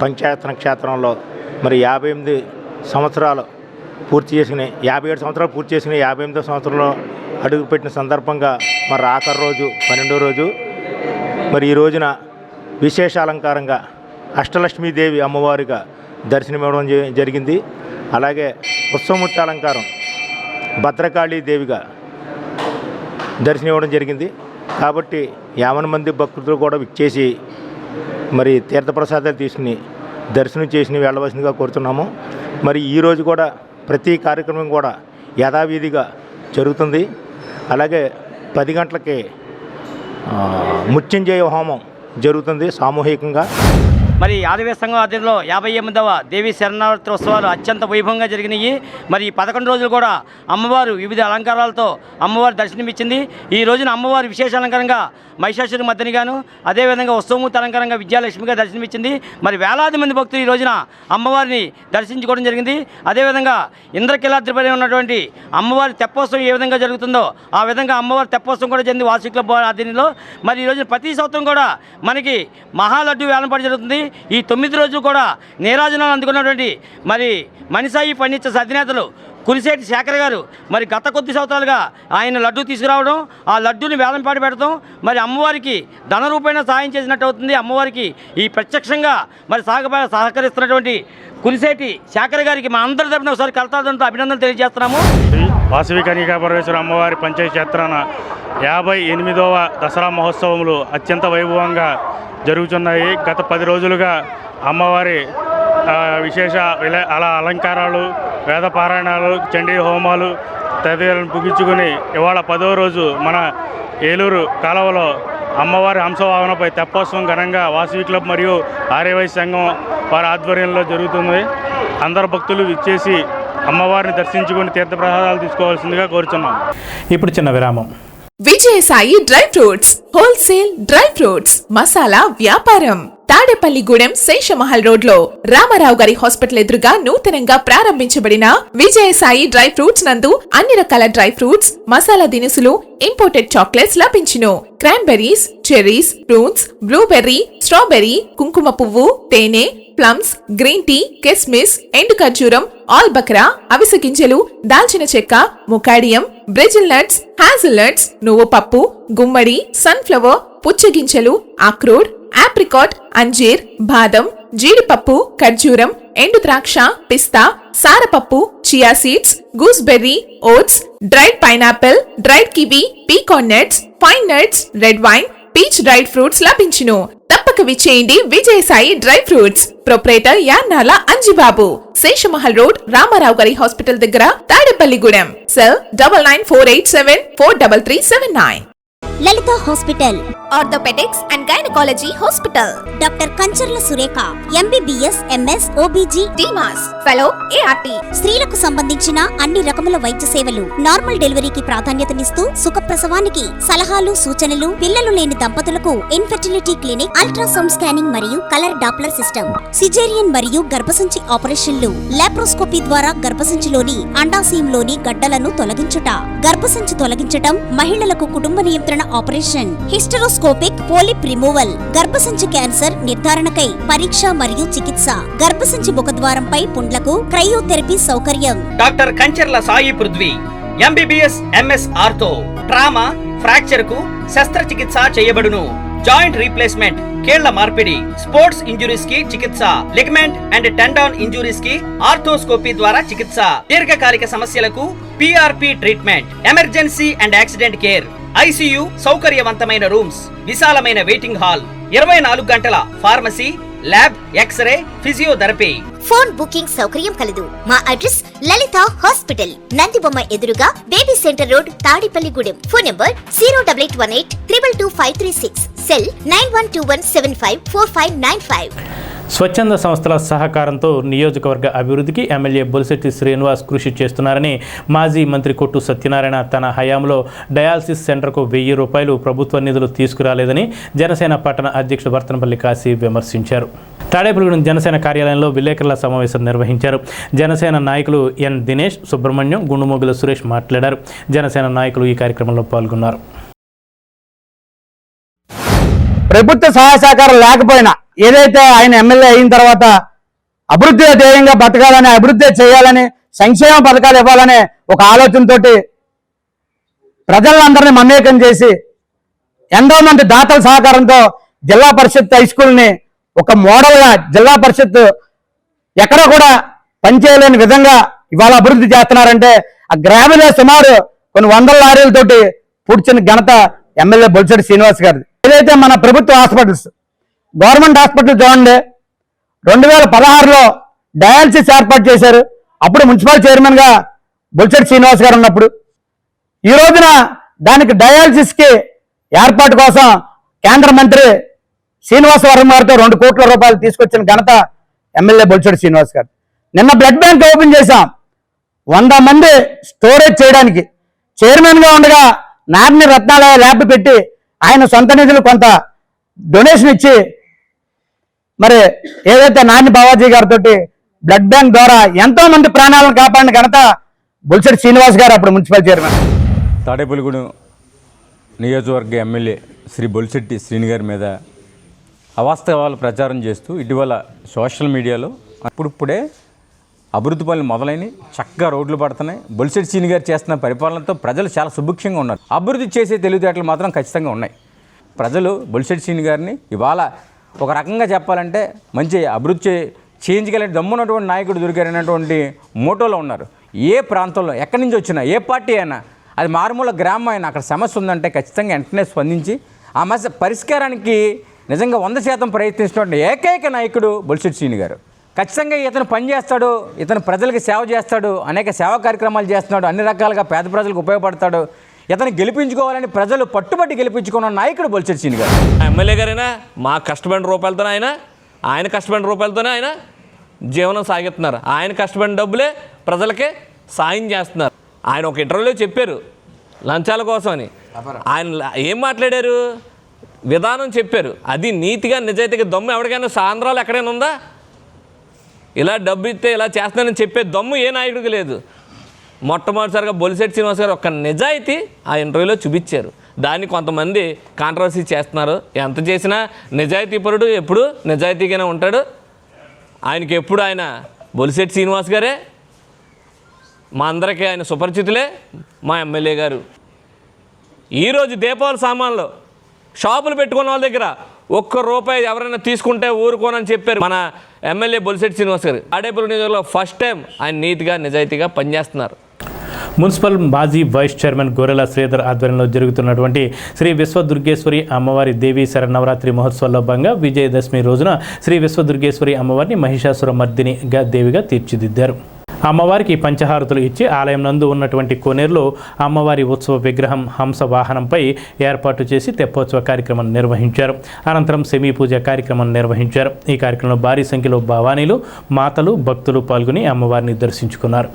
పంచాయతన క్షేత్రంలో మరి 58 సంవత్సరాలు పూర్తి చేసుకుని 57 సంవత్సరాలు పూర్తి చేసుకుని 58వ సంవత్సరంలో అడుగుపెట్టిన సందర్భంగా మరి ఆఖరి రోజు 12వ రోజు మరి ఈ రోజున విశేష అలంకారంగా అష్టలక్ష్మీదేవి అమ్మవారిగా దర్శనమివ్వడం జరిగింది. అలాగే ఉత్సవమూర్తి అలంకారం భద్రకాళీ దేవిగా దర్శనం ఇవ్వడం జరిగింది. కాబట్టి 50 మంది భక్తులు కూడా విచ్చేసి మరి తీర్థప్రసాదాలు తీసుకుని దర్శనం చేసి వెళ్ళవలసిందిగా కోరుతున్నాము. మరి ఈరోజు కూడా ప్రతి కార్యక్రమం కూడా యథావిధిగా జరుగుతుంది. అలాగే 10 గంటలకి మృత్యుంజయ హోమం జరుగుతుంది సామూహికంగా. మరి ఆదివేశ సంఘం ఆధ్వర్యంలో 58వ దేవీ శరణావరాత్రి ఉత్సవాలు అత్యంత వైభవంగా జరిగినాయి. మరి 11 రోజులు కూడా అమ్మవారు వివిధ అలంకారాలతో అమ్మవారు దర్శనమిచ్చింది. ఈ రోజున అమ్మవారు విశేష అలంకారంగా మహిషాసుర మర్దినిగాను, అదేవిధంగా ఉత్సవమూర్తి అలంకారంగా విజయలక్ష్మిగా దర్శనమిచ్చింది. మరి వేలాది మంది భక్తులు ఈ రోజున అమ్మవారిని దర్శించుకోవడం జరిగింది. అదేవిధంగా ఇంద్రకీలాద్రిపై ఉన్నటువంటి అమ్మవారి తెప్పోత్సవం ఏ విధంగా జరుగుతుందో ఆ విధంగా అమ్మవారి తెప్పోత్సవం కూడా జరిగింది వాసు క్లబ్ ఆధ్వర్యంలో. మరి ఈ రోజున ప్రతి సంవత్సరం కూడా మనకి మహాలడ్డు వేలంపాటు జరుగుతుంది. ఈ 9 రోజులు కూడా నీరాజనాలు అందుకున్నటువంటి మరి మనిసాయి ఫర్నిచర్స్ అధినేతలు కురిశెట్టి శేఖర్ గారు మరి గత కొద్ది సంవత్సరాలుగా ఆయన లడ్డు తీసుకురావడం, ఆ లడ్డూని వేలంపాటు పెడతాం, మరి అమ్మవారికి ధన రూపేణ సహాయం చేసినట్టు అవుతుంది. అమ్మవారికి ఈ ప్రత్యక్షంగా మరి సహకరిస్తున్నటువంటి కురిశెట్టి శేఖర్ గారికి మా అందరి తరపున ఒకసారి కలతాదంతో అభినందనలు తెలియజేస్తున్నాము. వాసవి కన్యకాపరమేశ్వర అమ్మవారి పంచాయతీ క్షేత్రాన 58వ దసరా మహోత్సవములు అత్యంత వైభవంగా జరుగుతున్నాయి. గత 10 రోజులుగా అమ్మవారి విశేష అలంకారాలు, వేద పారాయణాలు, చండీ హోమాలు తదితరాలను ముగించుకుని ఇవాళ 10వ రోజు మన ఏలూరు కాలువలో అమ్మవారి హంసవాహనపై తెప్పోత్సవం ఘనంగా వాసవి క్లబ్ మరియు ఆర్యవైశ్య సంఘం వారి ఆధ్వర్యంలో జరుగుతుంది. అందరు భక్తులు విచ్చేసి అమ్మవారిని దర్శించుకుని తీర్థప్రసాదాలు తీసుకోవాల్సిందిగా కోరుచున్నాం. ఇప్పుడు చిన్న విరామం. Vijayasai dry fruits wholesale dry fruits masala వ్యాపారం తాడేపల్లిగూడెం శేషమహల్ రోడ్ లో రామారావు గారి హాస్పిటల్ ఎదురుగా నూతనంగా ప్రారంభించబడిన విజయసాయి డ్రై ఫ్రూట్స్ నందు అన్ని రకాల డ్రై ఫ్రూట్స్, మసాలా దినుసులు, ఇంపోర్టెడ్ చాక్లెట్స్ లభించును. Cranberries, cherries, prunes, blueberry, strawberry, కుంకుమ పువ్వు, తేనె, ప్లమ్స్, గ్రీన్ టీ, కిస్మిస్, ఎండు ఖర్జూరం, ఆల్ బక్రా, అవిసె గింజలు, దాల్చిన చెక్క, ముకాడియం, బ్రెజిల్ నట్స్, హ్యాజిల్ నట్స్, నువ్వు పప్పు, గుమ్మడి, సన్ఫ్లవర్, పుచ్చగింజలు, అక్రోడ్, ఆప్రికాట్, అంజీర్, బాదం, జీడిపప్పు, ఖర్జూరం, ఎండు ద్రాక్ష, పిస్తా, సారపప్పు, chia seeds, gooseberry, oats, dried pineapple, dried kiwi, pecan nuts, pine nuts, red wine, peach dried fruits లభించును. తప్పక విచ్చేయండి Vijayasai dry fruits. Proprietor Yarnala Anjibabu, Seshamahal road, Ramarao గారి హాస్పిటల్ దగ్గర, Tadepalligudem. Cell 9948743379. Lalitha hospital, orthopaedics and gynaecology hospital. Doctor Kancharla Sureka, MBBS, MS, OBG, DMAS, fellow, ART. స్త్రీలకు సంబంధించిన అన్ని రకముల వైద్య సేవలు, నార్మల్ డెలివరీకి ప్రాధాన్యతనిస్తూ సుఖప్రసవానికి సలహాలు, సూచనలు, పిల్లలు లేని దంపతులకు ఇన్ఫెర్టిలిటీ క్లినిక్, అల్ట్రాసౌండ్ స్కానింగ్ మరియు కలర్ డాప్లర్ సిస్టమ్, సిజేరియన్ మరియు గర్భసంచి ఆపరేషన్లు, లాప్రోస్కోపీ ద్వారా గర్భసంచిలోని అండాశయంలోని గడ్డలను తొలగించుట, గర్భసంచి తొలగించటం, మహిళలకు కుటుంబ నియంత్రణ ఆపరేషన్, హిస్టరోస్కోపిక్ పోలిప్ రిమూవల్, గర్భసంచి క్యాన్సర్ నిర్ధారణకై పరీక్ష మరియు చికిత్స, గర్భసంచి ముఖద్వారంపై పుండ్లకు క్రయోథెరపీ సౌకర్యం. Doctor Kancharla Sai Prithvi, MBBS, MS ortho, trauma, fracture కు శస్త్రచికిత్స చేయబడును. జాయింట్ రీప్లేస్మెంట్, కీళ్ల మార్పిడి, స్పోర్ట్స్ ఇంజురీస్ కి చికిత్స, లిగమెంట్ అండ్ టెండాన్ ఇంజురీస్ కి ఆర్థోస్కోపీ ద్వారా చికిత్స, దీర్ఘకాలిక సమస్యలకు PRP treatment, emergency and accident care, ICU సౌకర్యవంతమైన రూమ్స్, విశాలమైన వెయిటింగ్ హాల్, 24 గంటల pharmacy, lab, x-ray, physiotherapy. Phone booking సౌకర్యం కలదు. మా అడ్రస్ లలిత హాస్పిటల్, నందిబొమ్మ ఎదురుగా, baby centre road, Tadepalligudem. Phone number 08818222536. Cell 9121754595. స్వచ్ఛంద సంస్థల సహకారంతో నియోజకవర్గ అభివృద్ధికి ఎమ్మెల్యే బొలిశెట్టి శ్రీనివాస్ కృషి చేస్తున్నారని మాజీ మంత్రి కొట్టు సత్యనారాయణ తన హయాంలో డయాలసిస్ సెంటర్కు 1000 రూపాయలు ప్రభుత్వ నిధులు తీసుకురాలేదని జనసేన పట్టణ అధ్యక్షుడు వర్తనపల్లి కాశీ విమర్శించారు. తాడేపల్లిగూడెం జనసేన కార్యాలయంలో విలేకరుల సమావేశం నిర్వహించారు. జనసేన నాయకులు ఎన్ దినేష్, సుబ్రహ్మణ్యం, గుండుమోగుల సురేష్ మాట్లాడారు. జనసేన నాయకులు ఈ కార్యక్రమంలో పాల్గొన్నారు. ప్రభుత్వ సహాయ సహకారం లేకపోయినా ఏదైతే ఆయన ఎమ్మెల్యే అయిన తర్వాత అభివృద్ధి ధ్యేయంగా బతకాలని, అభివృద్ధి చేయాలని, సంక్షేమ పథకాలు ఇవ్వాలనే ఒక ఆలోచనతోటి ప్రజలందరినీ మమేకం చేసి ఎంతో మంది దాతల సహకారంతో జిల్లా పరిషత్ హై స్కూల్ని ఒక మోడల్గా జిల్లా పరిషత్ ఎక్కడ కూడా పనిచేయలేని విధంగా ఇవాళ అభివృద్ధి చేస్తున్నారంటే ఆ గ్రామీణ సుమారు కొన్ని వందల లారీలతోటి పూడ్చిన ఘనత ఎమ్మెల్యే బొలిశెట్టి శ్రీనివాస్ గారిది. ఏదైతే మన ప్రభుత్వ హాస్పిటల్స్, గవర్నమెంట్ హాస్పిటల్ చూడండి, 2016లో డయాలసిస్ ఏర్పాటు చేశారు. అప్పుడు మున్సిపల్ చైర్మన్గా బొలిశెట్టి శ్రీనివాస్ గారు ఉన్నప్పుడు. ఈ రోజున దానికి డయాలసిస్కి ఏర్పాటు కోసం కేంద్ర మంత్రి శ్రీనివాస వర్మ గారితో 2 కోట్ల రూపాయలు తీసుకొచ్చిన ఘనత ఎమ్మెల్యే బొలిశెట్టి శ్రీనివాస్ గారు. నిన్న బ్లడ్ బ్యాంక్ ఓపెన్ చేశాం. 100 మంది స్టోరేజ్ చేయడానికి చైర్మన్గా ఉండగా నారిని రత్నాలయ ల్యాబ్ పెట్టి ఆయన సొంత నిధులు కొంత డొనేషన్ ఇచ్చి మరి ఏదైతే నాని బావాజీ గారితో బ్లడ్ బ్యాంక్ ద్వారా ఎంతో మంది ప్రాణాలను కాపాడిన ఘనత బొలిశెట్టి శ్రీనివాస్ గారు అప్పుడు మున్సిపల్ చైర్మన్. తాడేపల్లిగూడెం నియోజకవర్గ ఎమ్మెల్యే శ్రీ బొలిశెట్టి శ్రీని గారి మీద అవాస్తవాలు ప్రచారం చేస్తూ ఇటీవల సోషల్ మీడియాలో అప్పుడిప్పుడే అభివృద్ధి పనులు మొదలైన చక్కగా రోడ్లు పడుతున్నాయి. బొలిశెట్టి శ్రీని గారు చేస్తున్న పరిపాలనతో ప్రజలు చాలా సుభిక్షంగా ఉన్నారు. అభివృద్ధి చేసే తెలివితేటలు మాత్రం ఖచ్చితంగా ఉన్నాయి. ప్రజలు బొలిశెట్టి శ్రీని గారిని ఇవాళ ఒక రకంగా చెప్పాలంటే మంచి అభివృద్ధి చేయించగలిగే దమ్మున్నటువంటి నాయకుడు దొరికారనేటువంటి మోటోలో ఉన్నారు. ఏ ప్రాంతంలో ఎక్కడి నుంచి వచ్చినా ఏ పార్టీ అయినా అది మారుమూల గ్రామం అయినా అక్కడ సమస్య ఉందంటే ఖచ్చితంగా వెంటనే స్పందించి ఆ సమస్య పరిష్కారానికి నిజంగా 100% ప్రయత్నిస్తున్న ఏకైక నాయకుడు బొలిశెట్టి శ్రీని గారు. ఖచ్చితంగా ఇతను పనిచేస్తాడు, ఇతను ప్రజలకు సేవ చేస్తాడు, అనేక సేవా కార్యక్రమాలు చేస్తున్నాడు, అన్ని రకాలుగా పేద ప్రజలకు ఉపయోగపడతాడు. ఇతను గెలిపించుకోవాలని ప్రజలు పట్టుబట్టి గెలిపించుకున్న నాయకుడు బొలిశెట్టి శ్రీని గారు. ఎమ్మెల్యే గారైనా మా కష్టపడిన రూపాయలతోనే ఆయన కష్టపడిన రూపాయలతోనే ఆయన జీవనం సాగిస్తున్నారు. ఆయన కష్టపడిన డబ్బులే ప్రజలకే సాయం చేస్తున్నారు. ఆయన ఒక ఇంటర్వ్యూలో చెప్పారు లంచాల కోసం అని. ఆయన ఏం మాట్లాడారు, విధానం చెప్పారు. అది నీతిగా నిజాయితీగా దమ్ము ఎవరికైనా ఆంధ్రాలో ఎక్కడైనా ఉందా? ఇలా డబ్బు ఇస్తే ఇలా చేస్తానని చెప్పే దమ్ము ఏ నాయకుడికి లేదు. మొట్టమొదటిసారిగా బొలిశెట్టి శ్రీనివాస్ గారు ఒక నిజాయితీ ఆ ఇంటర్వ్యూలో చూపించారు. దాన్ని కొంతమంది కాంట్రవర్సీ చేస్తున్నారు. ఎంత చేసినా నిజాయితీపరుడు ఎప్పుడు నిజాయితీగానే ఉంటాడు. ఆయనకి ఎప్పుడు ఆయన బొలిశెట్టి శ్రీనివాస్ గారే, మా అందరికీ ఆయన సుపరిచితులే మా ఎమ్మెల్యే గారు. ఈరోజు దీపావళి సామాన్లు షాపులు పెట్టుకున్న వాళ్ళ దగ్గర ₹1 ఎవరైనా తీసుకుంటే ఊరుకోనని చెప్పారు మన ఎమ్మెల్యే బొలిశెట్టి శ్రీనివాస్ గారు. తాడేపల్లి నియోజకవర్గంలో ఫస్ట్ టైం ఆయన నీతిగా నిజాయితీగా పనిచేస్తున్నారు. మున్సిపల్ మాజీ వైస్ చైర్మన్ గొర్రెల శ్రీధర్ ఆధ్వర్యంలో జరుగుతున్నటువంటి శ్రీ విశ్వదుర్గేశ్వరి అమ్మవారి దేవీ శరన్నవరాత్రి మహోత్సవాల్లో భాగంగా విజయదశమి రోజున శ్రీ విశ్వదుర్గేశ్వరి అమ్మవారిని మహిషాసుర మర్దినిగా దేవిగా తీర్చిదిద్దారు. అమ్మవారికి పంచహారతులు ఇచ్చి ఆలయం నందు ఉన్నటువంటి కోనేరులో అమ్మవారి ఉత్సవ విగ్రహం హంస వాహనంపై ఏర్పాటు చేసి తెప్పోత్సవ కార్యక్రమం నిర్వహించారు. అనంతరం సెమీ పూజ కార్యక్రమం నిర్వహించారు. ఈ కార్యక్రమంలో భారీ సంఖ్యలో భవానీలు, మాతలు, భక్తులు పాల్గొని అమ్మవారిని దర్శించుకున్నారు.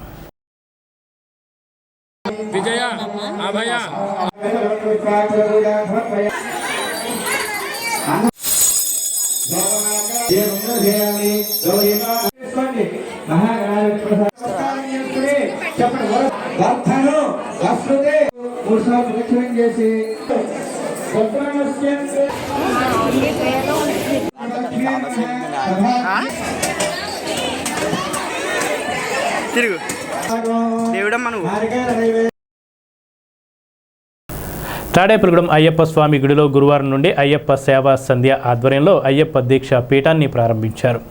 తాడేపల్లిగూడెం అయ్యప్ప స్వామి గుడిలో గురువారం నుండి అయ్యప్ప సేవా సంధ్య ఆధ్వర్యంలో అయ్యప్ప దీక్ష పీఠాన్ని ప్రారంభించారు.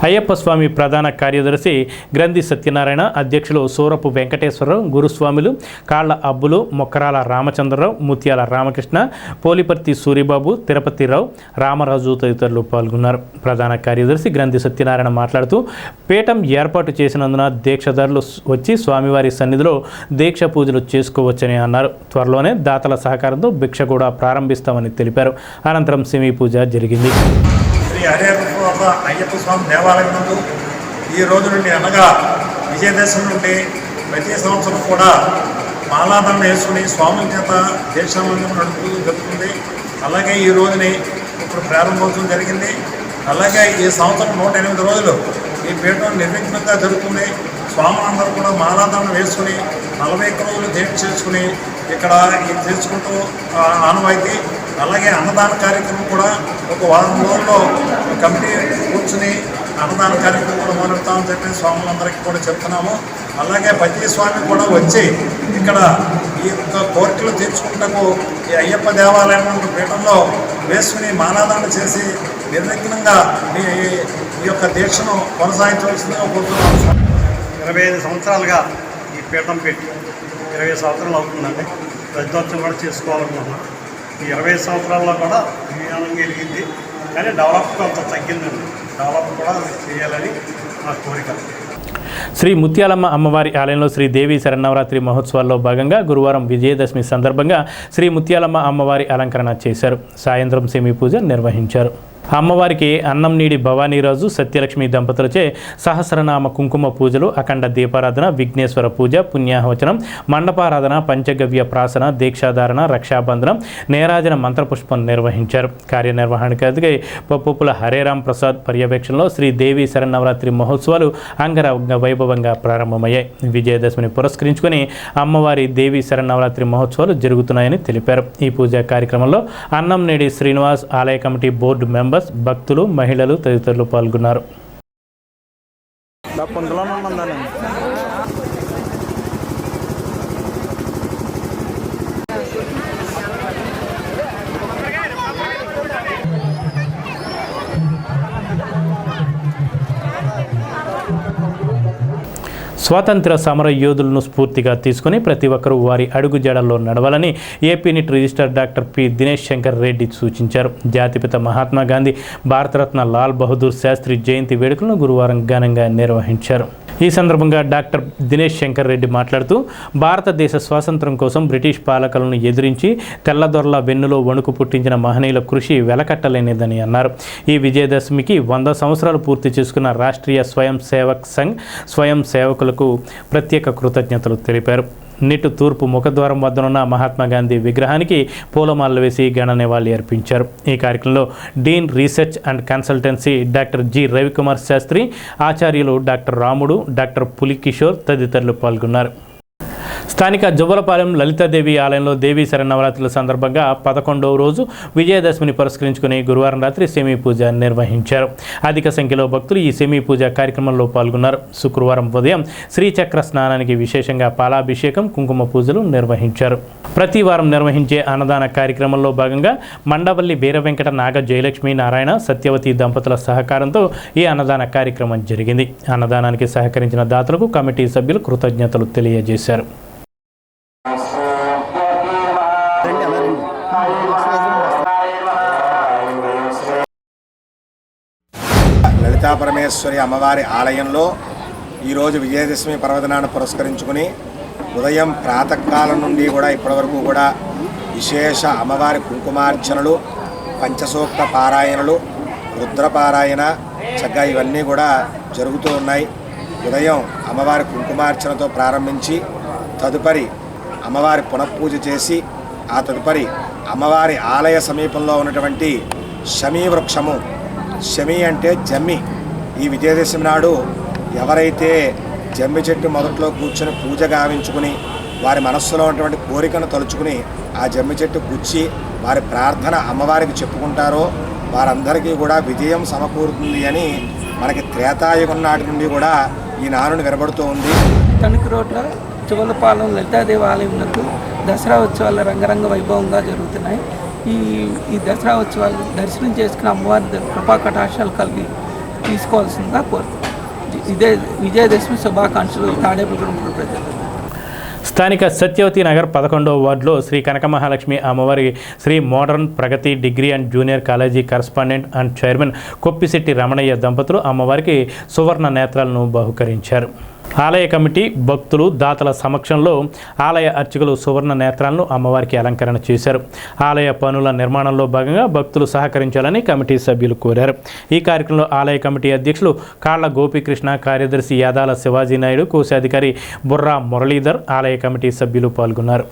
అయ్యప్ప స్వామి ప్రధాన కార్యదర్శి గ్రంథి సత్యనారాయణ, అధ్యక్షులు సూరపు వెంకటేశ్వరరావు, గురుస్వాములు కాళ్ల అబ్బులు, మొక్కరాల రామచంద్రరావు, ముత్యాల రామకృష్ణ, పోలిపర్తి సూరిబాబు, తిరుపతిరావు, రామరాజు తదితరులు పాల్గొన్నారు. ప్రధాన కార్యదర్శి గ్రంథి సత్యనారాయణ మాట్లాడుతూ పీఠం ఏర్పాటు చేసినందున దీక్షదారులు వచ్చి స్వామివారి సన్నిధిలో దీక్ష పూజలు చేసుకోవచ్చని అన్నారు. త్వరలోనే దాతల సహకారంతో భిక్ష కూడా ప్రారంభిస్తామని తెలిపారు. అనంతరం సెమీ పూజ జరిగింది. శ్రీ హరిహర అయ్యప్ప స్వామి దేవాలయం నందు ఈ రోజు నుండి అనగా విజయదశమి నుండి ప్రతి సంవత్సరం కూడా మాలాధారణ వేసుకుని స్వాముల చేత దీక్షామందిరం నడుపుతూ జరుగుతుంది. అలాగే ఈ రోజుని ఇప్పుడు ప్రారంభోత్సవం జరిగింది. అలాగే ఈ సంవత్సరం 108 రోజులు ఈ పీఠం నిర్విఘ్నంగా జరుగుతుంది. స్వాములందరూ కూడా మాలాధారణ వేసుకుని 41 రోజులు దీక్ష చేసుకుని ఇక్కడ ఇది చేసుకుంటూ ఆనవాయితీ. అలాగే అన్నదాన కార్యక్రమం కూడా ఒక వారం రోజుల్లో కమిటీ కూర్చుని అన్నదాన కార్యక్రమం కూడా మొదలెడతామని చెప్పి స్వాములందరికీ కూడా చెప్తున్నాము. అలాగే ప్రతి స్వామి కూడా వచ్చి ఇక్కడ ఈ యొక్క కోరికలు తీర్చుకుంటకు ఈ అయ్యప్ప దేవాలయం పీఠంలో వేసుకుని మాలాదాన చేసి నిర్విఘ్నంగా ఈ యొక్క దీక్షను కొనసాగించవలసిందిగా కోరుతున్నాము. 25 సంవత్సరాలుగా ఈ పీఠం పెట్టి 20 సంవత్సరాలు అవుతుందండి. ప్రజోత్సవం కూడా చేసుకోవాలనుకుంటున్నాం. ఈ 20 సంవత్సరాల్లో కూడా విజ్ఞానం కలిగింది, కానీ డెవలప్ కొంత తగ్గిందండి. డెవలప్ కూడా చేయాలని నా కోరిక. శ్రీ ముత్యాలమ్మ అమ్మవారి ఆలయంలో శ్రీ దేవి శరన్నవరాత్రి మహోత్సవాల్లో భాగంగా గురువారం విజయదశమి సందర్భంగా శ్రీ ముత్యాలమ్మ అమ్మవారి అలంకరణ చేశారు. సాయంత్రం సెమీ పూజ నిర్వహించారు. అమ్మవారికి అన్నం నీడి భవానీరాజు సత్యలక్ష్మి దంపతులచే సహస్రనామ కుంకుమ పూజలు, అఖండ దీపారాధన, విఘ్నేశ్వర పూజ, పుణ్యాహవచనం, మండపారాధన, పంచగవ్య ప్రాసన, దీక్షాధారణ, రక్షాబంధనం, నేరాజన మంత్రపుష్పం నిర్వహించారు. కార్యనిర్వహణాధికారి పప్పుల హరేరాం ప్రసాద్ పర్యవేక్షణలో శ్రీ దేవి శరన్నవరాత్రి మహోత్సవాలు అంగరంగ వైభవంగా ప్రారంభమయ్యాయి. విజయదశమిని పురస్కరించుకొని అమ్మవారి దేవి శరన్నవరాత్రి మహోత్సవాలు జరుగుతున్నాయని తెలిపారు. ఈ పూజా కార్యక్రమంలో అన్నం నేడి శ్రీనివాస్ ఆలయ కమిటీ బోర్డు మెంబర్స్, భక్తులు, మహిళలు తదితరులు పాల్గొన్నారు. స్వాతంత్ర సమర యోధులను స్ఫూర్తిగా తీసుకుని ప్రతి ఒక్కరూ వారి అడుగుజాడల్లో నడవాలని AP neat register doctor P Dinesh Shankar Reddy సూచించారు. జాతిపిత మహాత్మా గాంధీ, భారతరత్న లాల్ బహదూర్ శాస్త్రి జయంతి వేడుకలను గురువారం ఘనంగా నిర్వహించారు. ఈ సందర్భంగా డాక్టర్ దినేష్ శంకర్ రెడ్డి మాట్లాడుతూ భారతదేశ స్వాతంత్రం కోసం బ్రిటిష్ పాలకులను ఎదిరించి తెల్లదొరల వెన్నులో వణుకు పుట్టించిన మహనీయుల కృషి వెలకట్టలేనిదని అన్నారు. ఈ విజయదశమికి 100 సంవత్సరాలు పూర్తి చేసుకున్న రాష్ట్రీయ స్వయం సేవక్ సంఘ్ స్వయం సేవకులకు ప్రత్యేక కృతజ్ఞతలు తెలిపారు. నిట్ తూర్పు ముఖద్వారం వద్దనున్న మహాత్మాగాంధీ విగ్రహానికి పూలమాలలు వేసి ఘన నివాళి అర్పించారు. ఈ కార్యక్రమంలో dean research and consultancy doctor G Ravikumar Sastry, ఆచార్యులు డాక్టర్ రాముడు, డాక్టర్ పులికిషోర్ తదితరులు పాల్గొన్నారు. స్థానిక జువ్వలపాలెం లలితాదేవి ఆలయంలో దేవీ శరన్నవరాత్రుల సందర్భంగా 11వ రోజు విజయదశమిని పురస్కరించుకుని గురువారం రాత్రి సెమీ పూజ నిర్వహించారు. అధిక సంఖ్యలో భక్తులు ఈ సెమీ పూజ కార్యక్రమంలో పాల్గొన్నారు. శుక్రవారం ఉదయం శ్రీచక్ర స్నానానికి విశేషంగా పాలాభిషేకం, కుంకుమ పూజలు నిర్వహించారు. ప్రతి వారం నిర్వహించే అన్నదాన కార్యక్రమంలో భాగంగా మండవల్లి వీరవెంకట నాగ జయలక్ష్మి నారాయణ సత్యవతి దంపతుల సహకారంతో ఈ అన్నదాన కార్యక్రమం జరిగింది. అన్నదానానికి సహకరించిన దాతలకు కమిటీ సభ్యులు కృతజ్ఞతలు తెలియజేశారు. లలితా పరమేశ్వరి అమ్మవారి ఆలయంలో ఈరోజు విజయదశమి పర్వదినాన్ని పురస్కరించుకుని ఉదయం ప్రాతకాలం నుండి కూడా ఇప్పటివరకు కూడా విశేష అమ్మవారి కుంకుమార్చనలు, పంచసూక్త పారాయణలు, రుద్రపారాయణ చక్కగా ఇవన్నీ కూడా జరుగుతూ ఉన్నాయి. ఉదయం అమ్మవారి కుంకుమార్చనతో ప్రారంభించి తదుపరి అమ్మవారి పునఃపూజ చేసి ఆ తదుపరి అమ్మవారి ఆలయ సమీపంలో ఉన్నటువంటి శమీ వృక్షము, శమి అంటే జమ్మి, ఈ విజయదశమి నాడు ఎవరైతే జమ్మి చెట్టు మొదట్లో కూర్చొని పూజ గావించుకుని వారి మనస్సులో ఉన్నటువంటి కోరికను తలుచుకుని ఆ జమ్మి చెట్టు కూర్చి వారి ప్రార్థన అమ్మవారికి చెప్పుకుంటారో వారందరికీ కూడా విజయం సమకూరుతుంది అని మనకి త్రేతాయుగం నాటి నుండి కూడా ఈ నానుని వినబడుతూ ఉంది. తణుకు రోడ్లో జువ్వలపాలెం లలితాదేవి ఆలయంలో దసరా ఉత్సవాలు రంగరంగ వైభవంగా జరుగుతున్నాయి. ఈ దసరా ఉత్సవాలు దర్శనం చేసుకుని అమ్మవారి కృపా కటాక్షాలు కలిగి తీసుకోవాల్సిందిగా కోరుతున్నాం. ఇదే విజయదశమి శుభాకాంక్షలు తాడేపల్లిగూడెం ప్రజలు. స్థానిక సత్యవతి నగర్ 11వ వార్డులో శ్రీ కనకమహాలక్ష్మి అమ్మవారి Sri modern Pragati degree and junior college correspondent and chairman Koppisetti Ramanaiah దంపతులు అమ్మవారికి సువర్ణ నేత్రాలను బహుకరించారు. ఆలయ కమిటీ, భక్తులు, దాతల సమక్షంలో ఆలయ అర్చకులు సువర్ణ నేత్రాలను అమ్మవారికి అలంకరణ చేశారు. ఆలయ పనుల నిర్మాణంలో భాగంగా భక్తులు సహకరించాలని కమిటీ సభ్యులు కోరారు. ఈ కార్యక్రమంలో ఆలయ కమిటీ అధ్యక్షులు కాళ్ల గోపీకృష్ణ, కార్యదర్శి యాదాల శివాజీ నాయుడు, కోశాధికారి బుర్రా మురళీధర్, ఆలయ కమిటీ సభ్యులు పాల్గొన్నారు.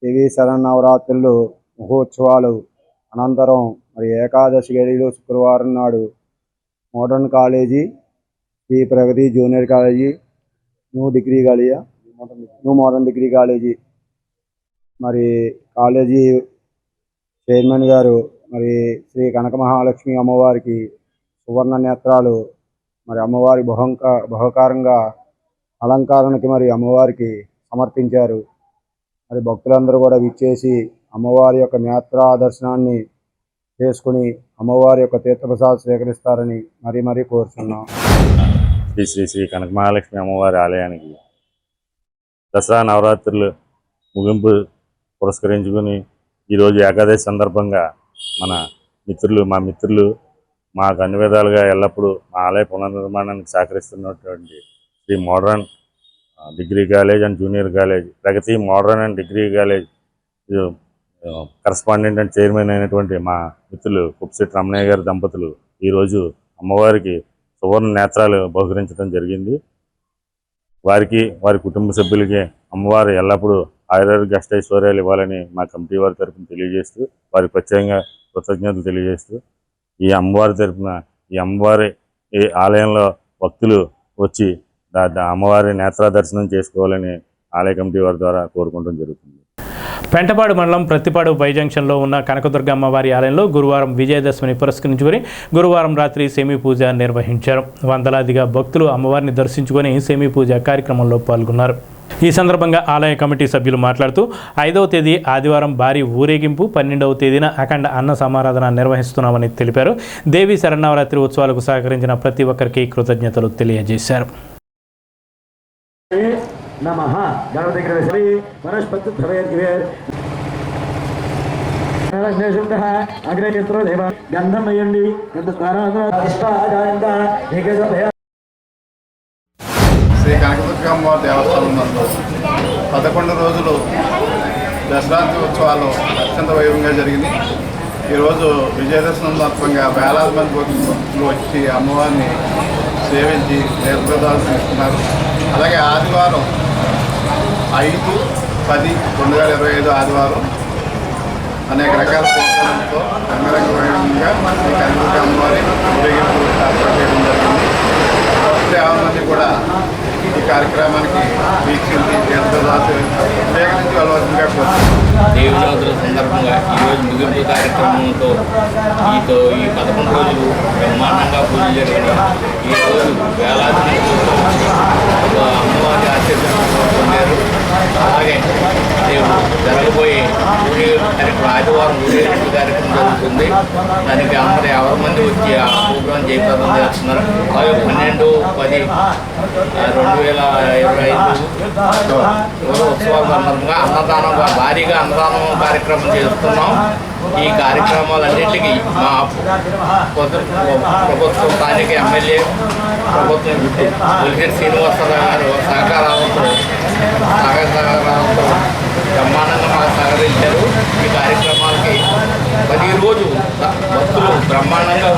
దేవీ శరన్నవరాత్రులు మహోత్సవాలు అనంతరం మరి ఏకాదశి గడిలో శుక్రవారం నాడు modern college, Shri Pragati junior college, new modern degree college మరి కాలేజీ చైర్మన్ గారు మరి శ్రీ కనక మహాలక్ష్మి అమ్మవారికి సువర్ణ నేత్రాలు మరి అమ్మవారి బహుకారంగా అలంకరణకి మరి అమ్మవారికి సమర్పించారు. మరి భక్తులందరూ కూడా విచ్చేసి అమ్మవారి యొక్క నేత్ర దర్శనాన్ని చేసుకుని అమ్మవారి యొక్క తీర్థప్రసాద్ స్వీకరిస్తారని మరీ కోరుతున్నాం. శ్రీ శ్రీ శ్రీ కనక మహాలక్ష్మి అమ్మవారి ఆలయానికి దసరా నవరాత్రులు ముగింపు పురస్కరించుకుని ఈరోజు ఏకాదశి సందర్భంగా మా మిత్రులు మాకు అన్ని విధాలుగా ఎల్లప్పుడూ మా ఆలయ పునర్నిర్మాణానికి సహకరిస్తున్నటువంటి Shri modern degree college and junior college, Pragati modern and degree college correspondent and chairman అయినటువంటి మా మిత్రులు కుప్సిట్ రమణయ్య గారి దంపతులు ఈరోజు అమ్మవారికి సువర్ణ నేత్రాలు బహుకరించడం జరిగింది. వారికి వారి కుటుంబ సభ్యులకి అమ్మవారు ఎల్లప్పుడూ ఆయురారోగ్య అష్టైశ్వర్యాలు ఇవ్వాలని మా కమిటీ వారి తరఫున తెలియజేస్తూ వారికి ప్రత్యేకంగా కృతజ్ఞతలు తెలియజేస్తూ ఈ అమ్మవారి తరఫున ఈ అమ్మవారి ఈ ఆలయంలో భక్తులు వచ్చి అమ్మవారి నేత్ర దర్శనం చేసుకోవాలని ఆలయ కమిటీ వారి ద్వారా కోరుకోవడం జరుగుతుంది. పెంటపాడు మండలం ప్రతిపాడు బై జంక్షన్లో ఉన్న కనకదుర్గ అమ్మవారి ఆలయంలో గురువారం విజయదశమిని పురస్కరించుకొని గురువారం రాత్రి సెమీ పూజ నిర్వహించారు. వందలాదిగా భక్తులు అమ్మవారిని దర్శించుకొని సెమీ పూజ కార్యక్రమంలో పాల్గొన్నారు. ఈ సందర్భంగా ఆలయ కమిటీ సభ్యులు మాట్లాడుతూ 5వ తేదీ ఆదివారం భారీ ఊరేగింపు, 12వ తేదీన అఖండ అన్న సమారాధన నిర్వహిస్తున్నామని తెలిపారు. దేవి శరన్నవరాత్రి ఉత్సవాలకు సహకరించిన ప్రతి ఒక్కరికి కృతజ్ఞతలు తెలియజేశారు. నమః గణపతి గ్రహ వనస్పతి ధవేర్ అగ్రచిత్రో దేవ గంధం వేయండి. శ్రీ కనకదుర్గ అమ్మవారి దేవస్థానం నందు 11 రోజులు దసరాత్రి ఉత్సవాలు అత్యంత వైభవంగా జరిగింది. ఈరోజు విజయదశమి సందర్భంగా వేలాది మంది భక్తులు వచ్చి అమ్మవారిని సేవించి నేత్రప్రసాదం తీసుకున్నారు. అలాగే ఆదివారం 5/10/2025 ఆదివారం అనేక రకాల ప్రోగ్రాంలతో రంగరంగ వైభవంగా శ్రీ కనకదుర్గ అమ్మవారి ఊరేగింపు ఏర్పాటు చేయడం జరిగింది. మంది కూడా ఈ కార్యక్రమానికి వీక్షించి స్వీకరించి వెళ్ళవలసిందిగా కోరుతున్నాను. దేవి నవరాత్రుల సందర్భంగా ఈరోజు ముగింపు కార్యక్రమంతో ఈ 11 రోజులు బ్రహ్మాండంగా పూజలు జరిగిన ఈరోజు వేలాది అమ్మవారి ఆశీర్వాదం పొందారు. అలాగే రేపు జరగబోయే ఆదివారం ఊరేగింపు కార్యక్రమం జరుగుతుంది. దానికి అందరూ 50 మంది వచ్చి ఆ ప్రోగ్రాం జయప్రదం చేస్తున్నారు. అలాగే 12/10/2025 ఉత్సవాల సందర్భంగా అన్నదానం భారీగా అన్నదానం కార్యక్రమం చేస్తున్నాం. ఈ కార్యక్రమాలన్నింటికీ మా ప్రభుత్వం స్థానిక ఎమ్మెల్యే ప్రభుత్వం పులిగేటి శ్రీనివాసరావు గారు సహకారాలతో బ్రహ్మాండంగా మాకు సహకరించారు. ఈ కార్యక్రమాలకి ప్రతిరోజు భక్తులు బ్రహ్మాండంగా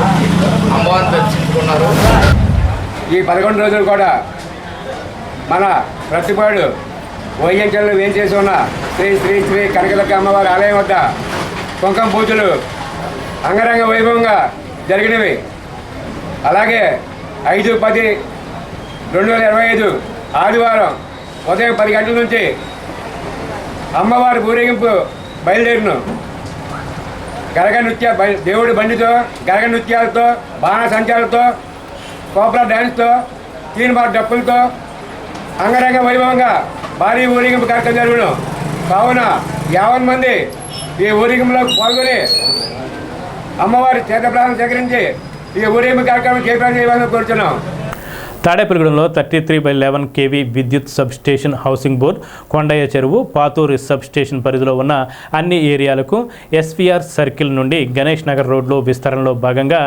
అమ్మవారిని దర్శించుకున్నారు. ఈ 11 రోజులు కూడా మన ప్రతిపాడు వైజంక్షన్లో వేంచేసి ఉన్న శ్రీ శ్రీ శ్రీ కనకదుర్గ అమ్మవారి ఆలయం వద్ద కుంకుమ పూజలు అంగరంగ వైభవంగా జరిగినవి. అలాగే 5/10/2025 ఆదివారం ఉదయం 10 గంటల నుంచి అమ్మవారి ఊరేగింపు బయలుదేరిన దేవుడి బండితో గరగ నృత్యాలతో బాణ సంచాలతో కోబ్రా డ్యాన్స్తో తీన్బార్ డప్పులతో అంగరంగ వైభవంగా భారీ ఊరేగింపు కార్యక్రమం జరుగును. కావున 50 మంది ఈ ఊరేగింపులో పాల్గొని అమ్మవారి తీర్థప్రసాదం సేకరించి ఈ ఊరేగింపు కార్యక్రమం చేయాలని కోరుతున్నాం. తాడేపల్లిగూడెంలో 33/11 kV విద్యుత్ సబ్స్టేషన్ హౌసింగ్ బోర్డు కొండయ్య చెరువు పాతూరు సబ్స్టేషన్ పరిధిలో ఉన్న అన్ని ఏరియాలకు ఎస్వీఆర్ సర్కిల్ నుండి గణేష్ నగర్ రోడ్లో విస్తరణలో భాగంగా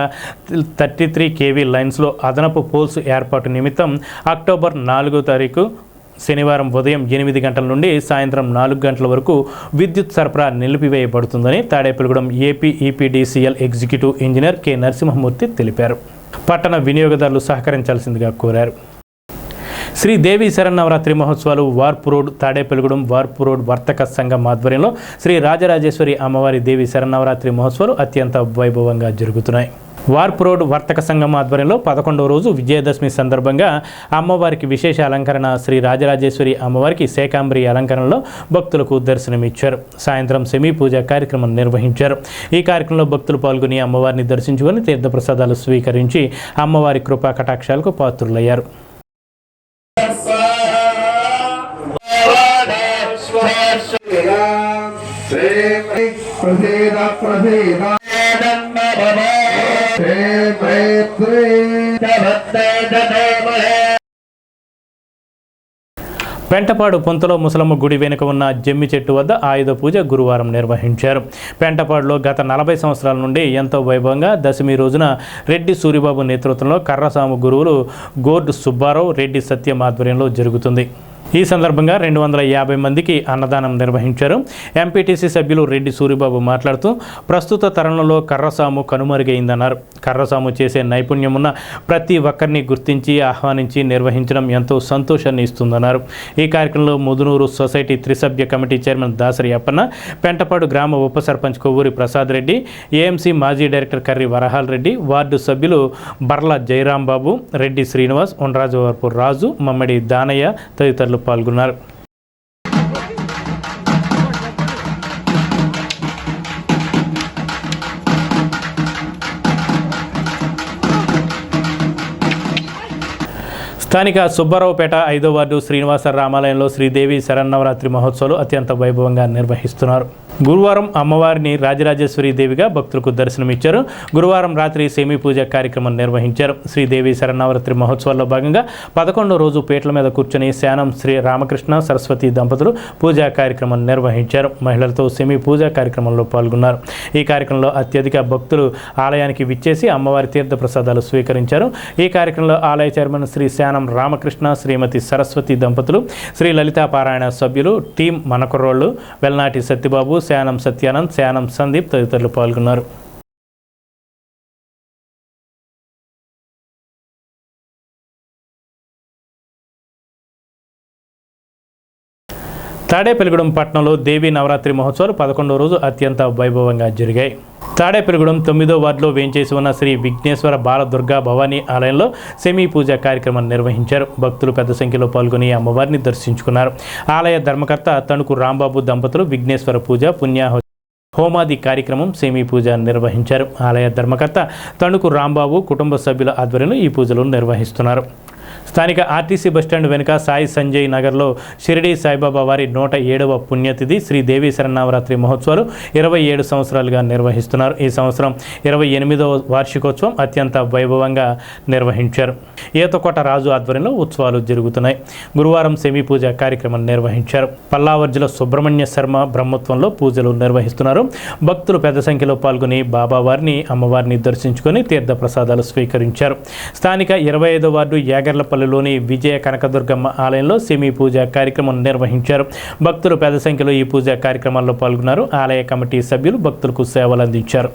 33 kV లైన్స్లో అదనపు పోల్స్ ఏర్పాటు నిమిత్తం అక్టోబర్ 4వ తారీఖు శనివారం ఉదయం 8 గంటల నుండి సాయంత్రం 4 గంటల వరకు విద్యుత్ సరఫరా నిలిపివేయబడుతుందని Tadepalligudem AP EPDCL executive engineer K Narasimhamurthy తెలిపారు. పట్టణ వినియోగదారులు సహకరించాల్సిందిగా కోరారు. శ్రీ దేవి శరన్నవరాత్రి మహోత్సవాలు వార్పు రోడ్ తాడేపల్లిగూడెం వార్పు రోడ్ వర్తక సంఘం ఆధ్వర్యంలో శ్రీ రాజరాజేశ్వరి అమ్మవారి దేవి శరన్నవరాత్రి మహోత్సవాలు అత్యంత వైభవంగా జరుగుతున్నాయి. వార్పు రోడ్ వర్తక సంఘం ఆధ్వర్యంలో 11వ రోజు విజయదశమి సందర్భంగా అమ్మవారికి విశేష అలంకరణ శ్రీ రాజరాజేశ్వరి అమ్మవారికి శాకాంబరి అలంకరణలో భక్తులకు దర్శనమిచ్చారు. సాయంత్రం సెమీ పూజ కార్యక్రమం నిర్వహించారు. ఈ కార్యక్రమంలో భక్తులు పాల్గొని అమ్మవారిని దర్శించుకొని తీర్థప్రసాదాలు స్వీకరించి అమ్మవారి కృపా కటాక్షాలకు పాత్రులయ్యారు. పెంటపాడు పొంతలో ముసలమ్మ గుడి వెనుక ఉన్న జమ్మి చెట్టు వద్ద ఆయుధ పూజ గురువారం నిర్వహించారు. పెంటపాడులో గత 40 సంవత్సరాల నుండి ఎంతో వైభవంగా దశమి రోజున రెడ్డి సూరిబాబు నేతృత్వంలో కర్రసాము గురువులు గోర్డు సుబ్బారావు రెడ్డి సత్యం ఆధ్వర్యంలో జరుగుతుంది. ఈ సందర్భంగా 250 మందికి అన్నదానం నిర్వహించారు. ఎంపీటీసీ సభ్యులు రెడ్డి సూరిబాబు మాట్లాడుతూ ప్రస్తుత తరుణంలో కర్రసాము కనుమరుగైందన్నారు. కర్రసాము చేసే నైపుణ్యం ఉన్న ప్రతి ఒక్కరిని గుర్తించి ఆహ్వానించి నిర్వహించడం ఎంతో సంతోషాన్ని ఇస్తుందన్నారు. ఈ కార్యక్రమంలో ముదునూరు సొసైటీ త్రిసభ్య కమిటీ చైర్మన్ దాసరి అప్పన్న, పెంటపాడు గ్రామ ఉప సర్పంచ్ కొవ్వూరి ప్రసాద్ రెడ్డి, ఏఎంసీ మాజీ డైరెక్టర్ కర్రి వరహాల్ రెడ్డి, వార్డు సభ్యులు బర్ల జయరాంబాబు, రెడ్డి శ్రీనివాస్, ఉండ్రాజవరపు రాజు, మమ్మడి దానయ్య తదితరులు పాల్గొన్నారు. స్థానిక సుబ్బారావుపేట 5వ వార్డు శ్రీనివాస రామాలయంలో శ్రీదేవి శరన్నవరాత్రి మహోత్సవాలు అత్యంత వైభవంగా నిర్వహిస్తున్నారు. గురువారం అమ్మవారిని రాజరాజేశ్వరి దేవిగా భక్తులకు దర్శనమిచ్చారు. గురువారం రాత్రి సెమీ పూజ కార్యక్రమం నిర్వహించారు. శ్రీదేవి శరన్నవరాత్రి మహోత్సవాల్లో భాగంగా 11వ రోజు పీటల మీద కూర్చొని శానం శ్రీ రామకృష్ణ సరస్వతి దంపతులు పూజా కార్యక్రమం నిర్వహించారు. మహిళలతో సెమీ పూజా కార్యక్రమంలో పాల్గొన్నారు. ఈ కార్యక్రమంలో అత్యధిక భక్తులు ఆలయానికి విచ్చేసి అమ్మవారి తీర్థ ప్రసాదాలు స్వీకరించారు. ఈ కార్యక్రమంలో ఆలయ చైర్మన్ శ్రీ శానం రామకృష్ణ, శ్రీమతి సరస్వతి దంపతులు, శ్రీ లలితా పారాయణ సభ్యులు, టీం మనకుర్రోళ్ళు, వెల్నాటి సత్యబాబు, శానం సత్యానంద్, శానం సందీప్ తదితరులు పాల్గొన్నారు. తాడేపల్లిగూడెం పట్టణంలో దేవీ నవరాత్రి మహోత్సవాలు 11వ రోజు అత్యంత వైభవంగా జరిగాయి. తాడేపల్లిగూడెం 9వ వార్డులో వేంచేసి ఉన్న శ్రీ విఘ్నేశ్వర బాలదుర్గా భవానీ ఆలయంలో సెమీ పూజ కార్యక్రమం నిర్వహించారు. భక్తులు పెద్ద సంఖ్యలో పాల్గొని అమ్మవారిని దర్శించుకున్నారు. ఆలయ ధర్మకర్త తణుకు రాంబాబు దంపతులు విఘ్నేశ్వర పూజ, పుణ్యాహ హోమాది కార్యక్రమం సెమీ పూజ నిర్వహించారు. ఆలయ ధర్మకర్త తణుకు రాంబాబు కుటుంబ సభ్యుల ఆధ్వర్యంలో ఈ పూజలు నిర్వహిస్తున్నారు. స్థానిక ఆర్టీసీ బస్టాండ్ వెనుక సాయి సంజయ్ నగర్లో షిరిడి సాయిబాబా వారి 107వ పుణ్యతిథి శ్రీ దేవి శరన్నవరాత్రి మహోత్సవాలు 27 సంవత్సరాలుగా నిర్వహిస్తున్నారు. ఈ సంవత్సరం 28వ వార్షికోత్సవం అత్యంత వైభవంగా నిర్వహించారు. ఈతకోట రాజు ఆధ్వర్యంలో ఉత్సవాలు జరుగుతున్నాయి. గురువారం సెమీ పూజ కార్యక్రమం నిర్వహించారు. పల్లావర్జుల సుబ్రహ్మణ్య శర్మ బ్రహ్మత్వంలో పూజలు నిర్వహిస్తున్నారు. భక్తులు పెద్ద సంఖ్యలో పాల్గొని బాబావారిని, అమ్మవారిని దర్శించుకొని తీర్థ ప్రసాదాలు స్వీకరించారు. స్థానిక 25వ వార్డు యాగర్లపల్లిలోని విజయ కనకదుర్గమ్మ ఆలయంలో సెమీ పూజ కార్యక్రమం నిర్వహించారు. భక్తులు పెద్ద సంఖ్యలో ఈ పూజా కార్యక్రమాల్లో పాల్గొన్నారు. ఆలయ కమిటీ సభ్యులు భక్తులకు సేవలు అందించారు.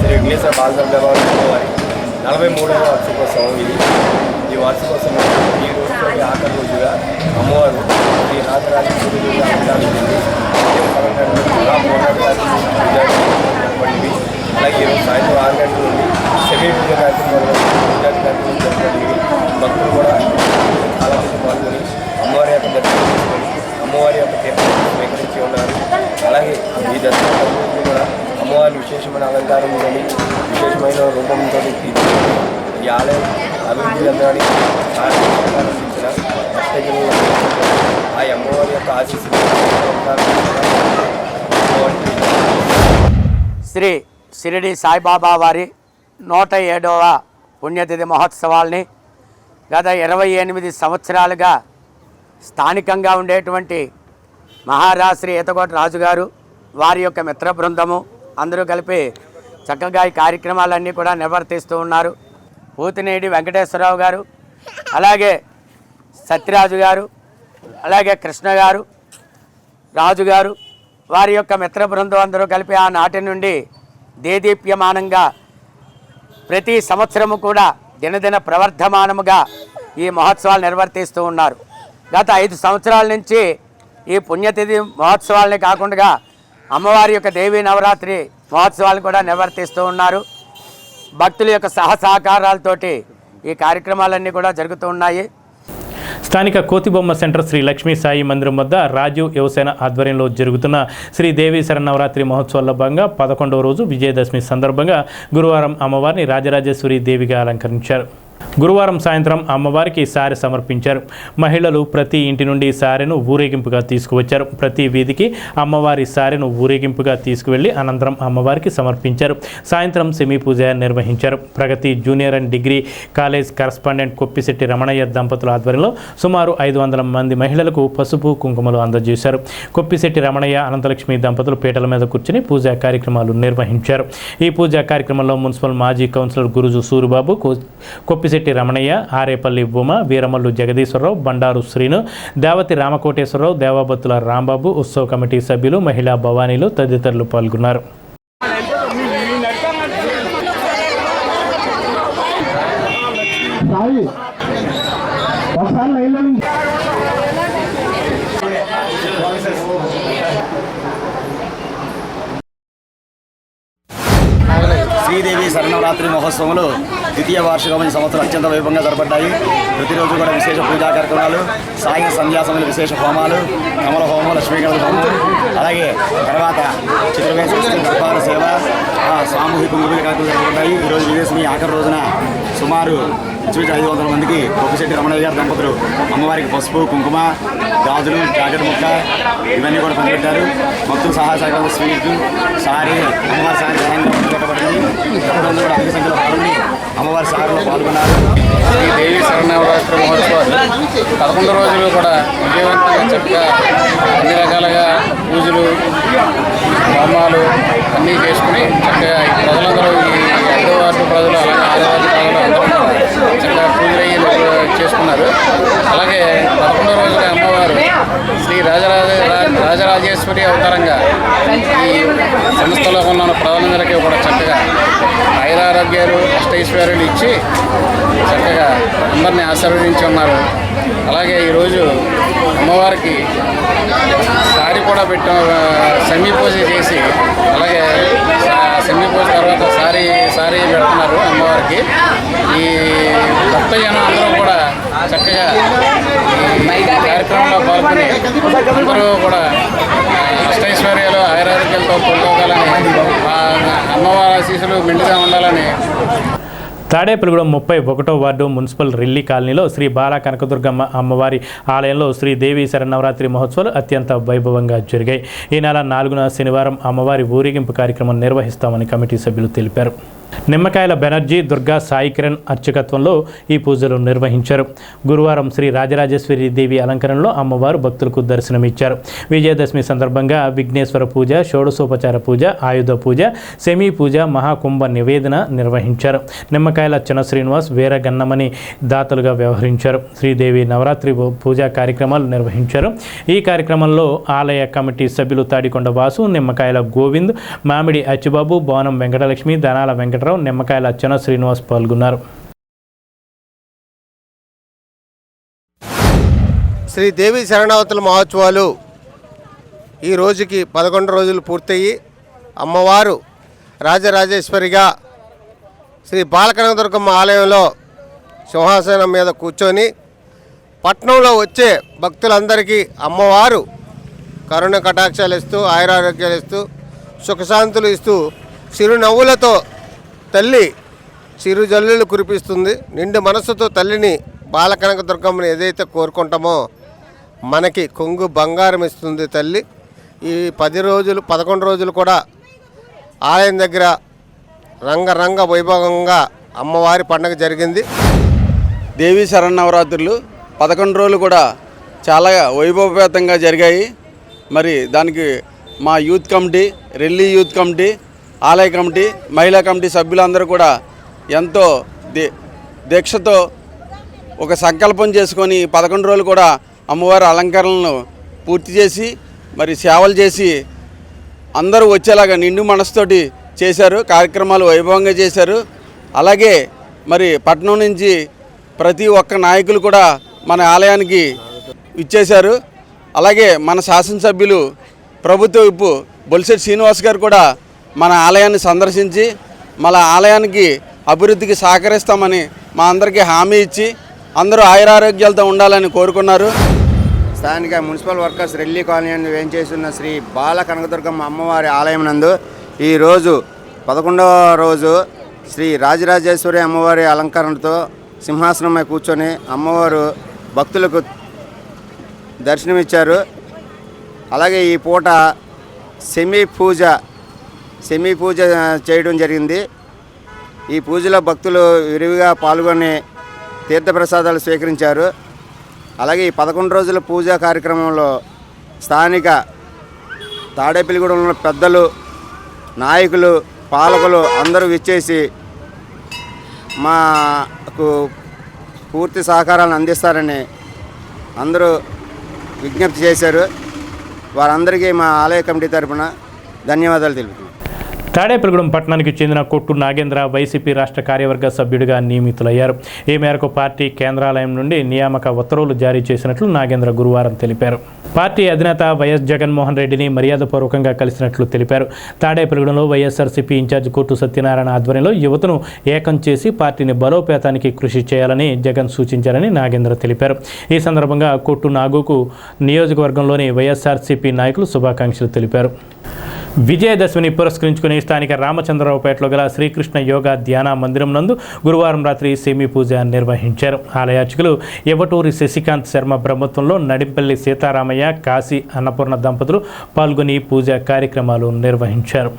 శ్రీ విఘ్నేశ్వర బాలదుర్గా వారి 43వ వార్షికోత్సవం ఇది. ఈ వార్షికోత్సవం ఈ రోజుతో ఆఖరి రోజుగా అమ్మవారు శ్రీ రాజరాజేశ్వరి అలాగే ఈరోజు సాయంత్రం 6 గంటల నుండి సెమీ పూజ కార్యక్రమాలు జరపబడింది. భక్తులు కూడా చాలా మంది పాల్గొని అమ్మవారి యొక్క దర్శనం చేసుకొని అమ్మవారి యొక్క తీర్థాన్ని స్వీకరించి ఉన్నారు. అలాగే ఈ దర్శనం కూడా అమ్మవారి విశేషమైన అలంకారం కానీ విశేషమైన రూపంతో ఈ ఆలయం అభివృద్ధి చెందడానికి అందించిన భక్తజనులు ఆ అమ్మవారి యొక్క ఆశీస్సులు శ్రీ షిరిడి సాయిబాబా వారి 107వ పుణ్యతిథి మహోత్సవాల్ని గత 28 సంవత్సరాలుగా స్థానికంగా ఉండేటువంటి మహారాజ్ శ్రీ ఈతకోట రాజుగారు వారి యొక్క మిత్ర బృందము అందరూ కలిపి చక్కగా ఈ కార్యక్రమాలన్నీ కూడా నిర్వర్తిస్తూ ఉన్నారు. పూతినేడి వెంకటేశ్వరరావు గారు, అలాగే సత్యరాజు గారు, అలాగే కృష్ణ గారు, రాజు గారు, వారి యొక్క మిత్ర బృందం అందరూ కలిపి ఆనాటి నుండి దేదీప్యమానంగా ప్రతి సంవత్సరము కూడా దినదిన ప్రవర్ధమానముగా ఈ మహోత్సవాలు నిర్వర్తిస్తూ ఉన్నారు. గత 5 సంవత్సరాల నుంచి ఈ పుణ్యతిథి మహోత్సవాలని కాకుండా అమ్మవారి యొక్క దేవీ నవరాత్రి మహోత్సవాలు కూడా నిర్వర్తిస్తూ ఉన్నారు. భక్తుల యొక్క సహసహకారాలతోటి ఈ కార్యక్రమాలన్నీ కూడా జరుగుతూ ఉన్నాయి. స్థానిక కోతిబొమ్మ సెంటర్ శ్రీ లక్ష్మీ సాయి మందిరం వద్ద రాజీవ్ యువసేన ఆధ్వర్యంలో జరుగుతున్న శ్రీ దేవి శరన్నవరాత్రి మహోత్సవాల్లో భాగంగా 11వ రోజు విజయదశమి సందర్భంగా గురువారం అమ్మవారిని రాజరాజేశ్వరి దేవిగా అలంకరించారు. గురువారం సాయంత్రం అమ్మవారికి సారె సమర్పించారు. మహిళలు ప్రతి ఇంటి నుండి సారెను ఊరేగింపుగా తీసుకువచ్చారు. ప్రతి వీధికి అమ్మవారి సారెను ఊరేగింపుగా తీసుకువెళ్లి అనంతరం అమ్మవారికి సమర్పించారు. సాయంత్రం సెమీ పూజ నిర్వహించారు. Pragati junior and degree college correspondent Koppisetti Ramanayya దంపతుల ఆధ్వర్యంలో సుమారు 500 మంది మహిళలకు పసుపు కుంకుమలు అందజేశారు. కొప్పిశెట్టి రమణయ్య అనంతలక్ష్మి దంపతులు పీటల మీద కూర్చుని పూజా కార్యక్రమాలు నిర్వహించారు. ఈ పూజా కార్యక్రమంలో మున్సిపల్ మాజీ కౌన్సిలర్ గురుజు సూరిబాబు, కొప్పిశెట్టి రమణయ్య, ఆరేపల్లి ఉమ, వీరమల్లు జగదీశ్వరరావు, బండారు శ్రీను, దేవతి రామకోటేశ్వరరావు, దేవాబత్తుల రాంబాబు, ఉత్సవ కమిటీ సభ్యులు, మహిళా భవానీలు తదితరులు పాల్గొన్నారు. శ్రీదేవి శరణవరాత్రి మహోత్సవంలో ద్వితీయ వార్షికం ఈ సంవత్సరం అత్యంత వైభవంగా జరపడ్డాయి. ప్రతిరోజు కూడా విశేష పూజా కార్యక్రమాలు, సాయం సంధ్యా సమయంలో విశేష హోమాలు, కమల హోమం, లక్ష్మీగణ హోమం, అలాగే తర్వాత చిత్రవేశ ఉపార సేవ, సామూహిక పూజా కార్యక్రమాలు జరపడ్డాయి. ఈరోజు విజయదశమి ఆఖరి రోజున సుమారు 500 మందికి కొప్పిశెట్టి రమణయ్య గారి దంపతులు అమ్మవారికి పసుపు, కుంకుమ, గాజులు, జాకెట్ ముక్క ఇవన్నీ కూడా పంచిపెట్టారు. మొత్తం సహాయ సహకారం స్వీట్, సారీ, అమ్మవారి సారీ పెట్టబడింది. భక్తులందరూ కూడా అధిక సంఖ్యలో పాల్గొని అమ్మవారి సారీలో పాల్గొన్నారు. ఈ దేవి శరణవరాత్రి మహోత్సవాలు 11 రోజులు కూడా విజయవంతంగా చక్కగా అన్ని రకాలుగా పూజలు, హోమాలు అన్నీ చేసుకుని చక్కగా ప్రజలందరూ ఈ 5వ వార్డు ప్రజలు అలాగే 6వ వార్డు ప్రజలు అందరూ చక్కగా పూజలు చేసుకున్నారు. అలాగే 11వ రోజున అమ్మవారు శ్రీ రాజరాజేశ్వరి అవతారంగా ఈ సంస్థలో ఉన్న ప్రజలందరికీ కూడా చక్కగా ఆయురారోగ్యాలు, అష్టైశ్వర్యాలు ఇచ్చి చక్కగా అందరినీ ఆశీర్వదించి ఉన్నారు. అలాగే ఈరోజు అమ్మవారికి సారీ కూడా పెట్టాం, సెమీ పూజ చేసి అలాగే సెమీ పూజ తర్వాత సారీ పెడుతున్నారు అమ్మవారికి. ఈ భక్త జనం అందరూ కూడా చక్కగా ఈ కార్యక్రమంలో పాల్గొని అందరూ కూడా అష్టైశ్వర్యాలు, ఆయురారోగ్యాలతో పొందుకోవాలని, అమ్మవారి ఆశీస్సులు మెండుగా ఉండాలని. తాడేపల్లిగూడెం 31వ వార్డు మున్సిపల్ రిల్లీ కాలనీలో శ్రీ బాలా కనకదుర్గమ్మ అమ్మవారి ఆలయంలో శ్రీ దేవి శరన్నవరాత్రి మహోత్సవాలు అత్యంత వైభవంగా జరిగాయి. ఈ నెల 4న శనివారం అమ్మవారి ఊరేగింపు కార్యక్రమం నిర్వహిస్తామని కమిటీ సభ్యులు తెలిపారు. నిమ్మకాయల బెనర్జీ, దుర్గా సాయి కిరణ్ అర్చకత్వంలో ఈ పూజలు నిర్వహించారు. గురువారం శ్రీ రాజరాజేశ్వరి దేవి అలంకరణలో అమ్మవారు భక్తులకు దర్శనమిచ్చారు. విజయదశమి సందర్భంగా విఘ్నేశ్వర పూజ, షోడశోపచార పూజ, ఆయుధ పూజ, సెమీ పూజ, మహాకుంభ నివేదన నిర్వహించారు. నిమ్మకాయల చిన్న శ్రీనివాస్, వీరగన్నమని దాతలుగా వ్యవహరించారు. శ్రీదేవి నవరాత్రి పూజా కార్యక్రమాలు నిర్వహించారు. ఈ కార్యక్రమంలో ఆలయ కమిటీ సభ్యులు తాడికొండ వాసు, నిమ్మకాయల గోవింద్, మామిడి అచ్చిబాబు, బోనం వెంకటలక్ష్మి, ధనాల వెంకటరావు, నిమ్మకాయల చిన్న శ్రీనివాస్ పాల్గొన్నారు. శ్రీ దేవి శరణవరాత్రుల మహోత్సవాలు ఈ రోజుకి 11 రోజులు పూర్తయి అమ్మవారు రాజరాజేశ్వరిగా శ్రీ బాలకనకదుర్గమ్మ ఆలయంలో సింహాసనం మీద కూర్చొని పట్నంలో వచ్చే భక్తులందరికీ అమ్మవారు కరుణ కటాక్షాలు ఇస్తూ, ఆయురారోగ్యాలు ఇస్తూ, సుఖశాంతులు ఇస్తూ, చిరునవ్వులతో తల్లి చిరు జల్లులు కురిపిస్తుంది. నిండు మనస్సుతో తల్లిని బాలకనకదుర్గమ్మని ఏదైతే కోరుకుంటామో మనకి కొంగు బంగారం ఇస్తుంది తల్లి. ఈ 11 రోజులు కూడా ఆలయం దగ్గర రంగరంగ వైభవంగా అమ్మవారి పండుగ జరిగింది. దేవి శరన్నవరాత్రులు 11 రోజులు కూడా చాలా వైభవపేతంగా జరిగాయి. మరి దానికి మా youth committee, Relli youth committee, ఆలయ కమిటీ, మహిళా కమిటీ సభ్యులందరూ కూడా ఎంతో దీక్షతో ఒక సంకల్పం చేసుకొని 11 రోజులు కూడా అమ్మవారి అలంకరణలను పూర్తి చేసి మరి సేవలు చేసి అందరూ వచ్చేలాగా నిండు మనసుతోటి చేశారు. కార్యక్రమాలు వైభవంగా చేశారు. అలాగే మరి పట్నం నుంచి ప్రతి ఒక్క నాయకులు కూడా మన ఆలయానికి ఇచ్చేశారు. అలాగే మన శాసనసభ్యులు ప్రభుత్వ విప్పు బొలిశెట్టి శ్రీనివాస్ గారు కూడా మన ఆలయాన్ని సందర్శించి మన ఆలయానికి అభివృద్ధికి సహకరిస్తామని మా అందరికీ హామీ ఇచ్చి అందరూ ఆయురారోగ్యాలతో ఉండాలని కోరుకున్నారు. స్థానిక మున్సిపల్ వర్కర్స్ రెల్లి కాలనీ వేంచేస్తున్న శ్రీ బాల కనకదుర్గమ్మ అమ్మవారి ఆలయం నందు ఈరోజు 11వ రోజు శ్రీ రాజరాజేశ్వరి అమ్మవారి అలంకరణతో సింహాసనంపై కూర్చొని అమ్మవారు భక్తులకు దర్శనమిచ్చారు. అలాగే ఈ పూట సెమీ పూజ చేయడం జరిగింది. ఈ పూజలో భక్తులు విరివిగా పాల్గొని తీర్థప్రసాదాలు స్వీకరించారు. అలాగే ఈ 11 రోజుల పూజా కార్యక్రమంలో స్థానిక తాడేపల్లిగూడెంలో పెద్దలు, నాయకులు, పాలకులు అందరూ విచ్చేసి మాకు పూర్తి సహకారాలను అందిస్తారని అందరూ విజ్ఞప్తి చేశారు. వారందరికీ మా ఆలయ కమిటీ తరఫున ధన్యవాదాలు తెలుపుతున్నాను. తాడేపల్లిగూడెం పట్టణానికి చెందిన కొట్టు నాగేంద్ర వైసీపీ రాష్ట్ర కార్యవర్గ సభ్యుడిగా నియమితులయ్యారు. ఈ మేరకు పార్టీ కేంద్రాలయం నుండి నియామక ఉత్తర్వులు జారీ చేసినట్లు నాగేంద్ర గురువారం తెలిపారు. పార్టీ అధినేత వైఎస్ జగన్మోహన్ రెడ్డిని మర్యాదపూర్వకంగా కలిసినట్లు తెలిపారు. తాడేపల్లిగూడెంలో వైఎస్ఆర్సీపీ ఇన్ఛార్జ్ కొట్టు సత్యనారాయణ ఆధ్వర్యంలో యువతను ఏకం చేసి పార్టీని బలోపేతానికి కృషి చేయాలని జగన్ సూచించారని నాగేంద్ర తెలిపారు. ఈ సందర్భంగా కొట్టు నాగుకు నియోజకవర్గంలోని వైఎస్ఆర్సీపీ నాయకులు శుభాకాంక్షలు తెలిపారు. విజయదశమిని పురస్కరించుకుని స్థానిక రామచంద్రరావుపేటలో గల శ్రీకృష్ణ యోగా ధ్యాన మందిరం నందు గురువారం రాత్రి సెమీ పూజ నిర్వహించారు. ఆలయార్చకులు ఎవటూరి శశికాంత్ శర్మ బ్రహ్మత్వంలో నడింపల్లి సీతారామయ్య, కాశీ అన్నపూర్ణ దంపతులు పాల్గొని పూజా కార్యక్రమాలు నిర్వహించారు.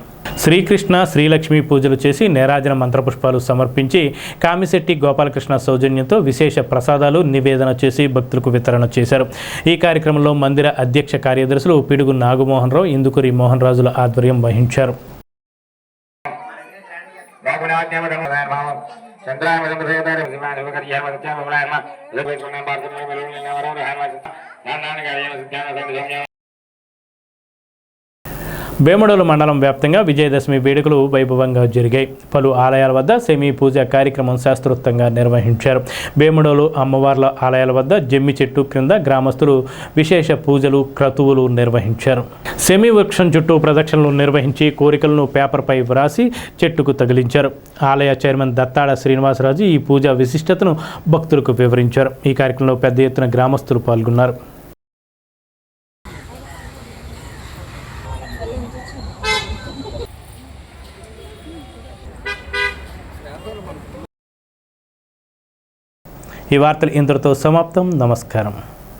శ్రీకృష్ణ శ్రీలక్ష్మి పూజలు చేసి నేరాజన మంత్రపుష్పాలు సమర్పించి కామిశెట్టి గోపాలకృష్ణ సౌజన్యంతో విశేష ప్రసాదాలు నివేదన చేసి భక్తులకు వితరణ చేశారు. ఈ కార్యక్రమంలో మందిర అధ్యక్ష కార్యదర్శులు పిడుగు నాగమోహన్ రావు, ఇందుకూరి మోహన్ రాజుల ఆధ్వర్యం వహించారు. వేముడోలు మండలం వ్యాప్తంగా విజయదశమి వేడుకలు వైభవంగా జరిగాయి. పలు ఆలయాల వద్ద సెమీ పూజ కార్యక్రమం శాస్త్రోక్తంగా నిర్వహించారు. వేముడోలు అమ్మవార్ల ఆలయాల వద్ద జమ్మి చెట్టు క్రింద గ్రామస్తులు విశేష పూజలు, క్రతువులు నిర్వహించారు. సెమీ వృక్షం చుట్టూ ప్రదక్షిణలు నిర్వహించి కోరికలను పేపర్పై వ్రాసి చెట్టుకు తగిలించారు. ఆలయ చైర్మన్ దత్తాడ శ్రీనివాసరాజు ఈ పూజా విశిష్టతను భక్తులకు వివరించారు. ఈ కార్యక్రమంలో పెద్ద ఎత్తున గ్రామస్తులు పాల్గొన్నారు. ఈ వార్తలు ఇంతటితో సమాప్తం. నమస్కారం.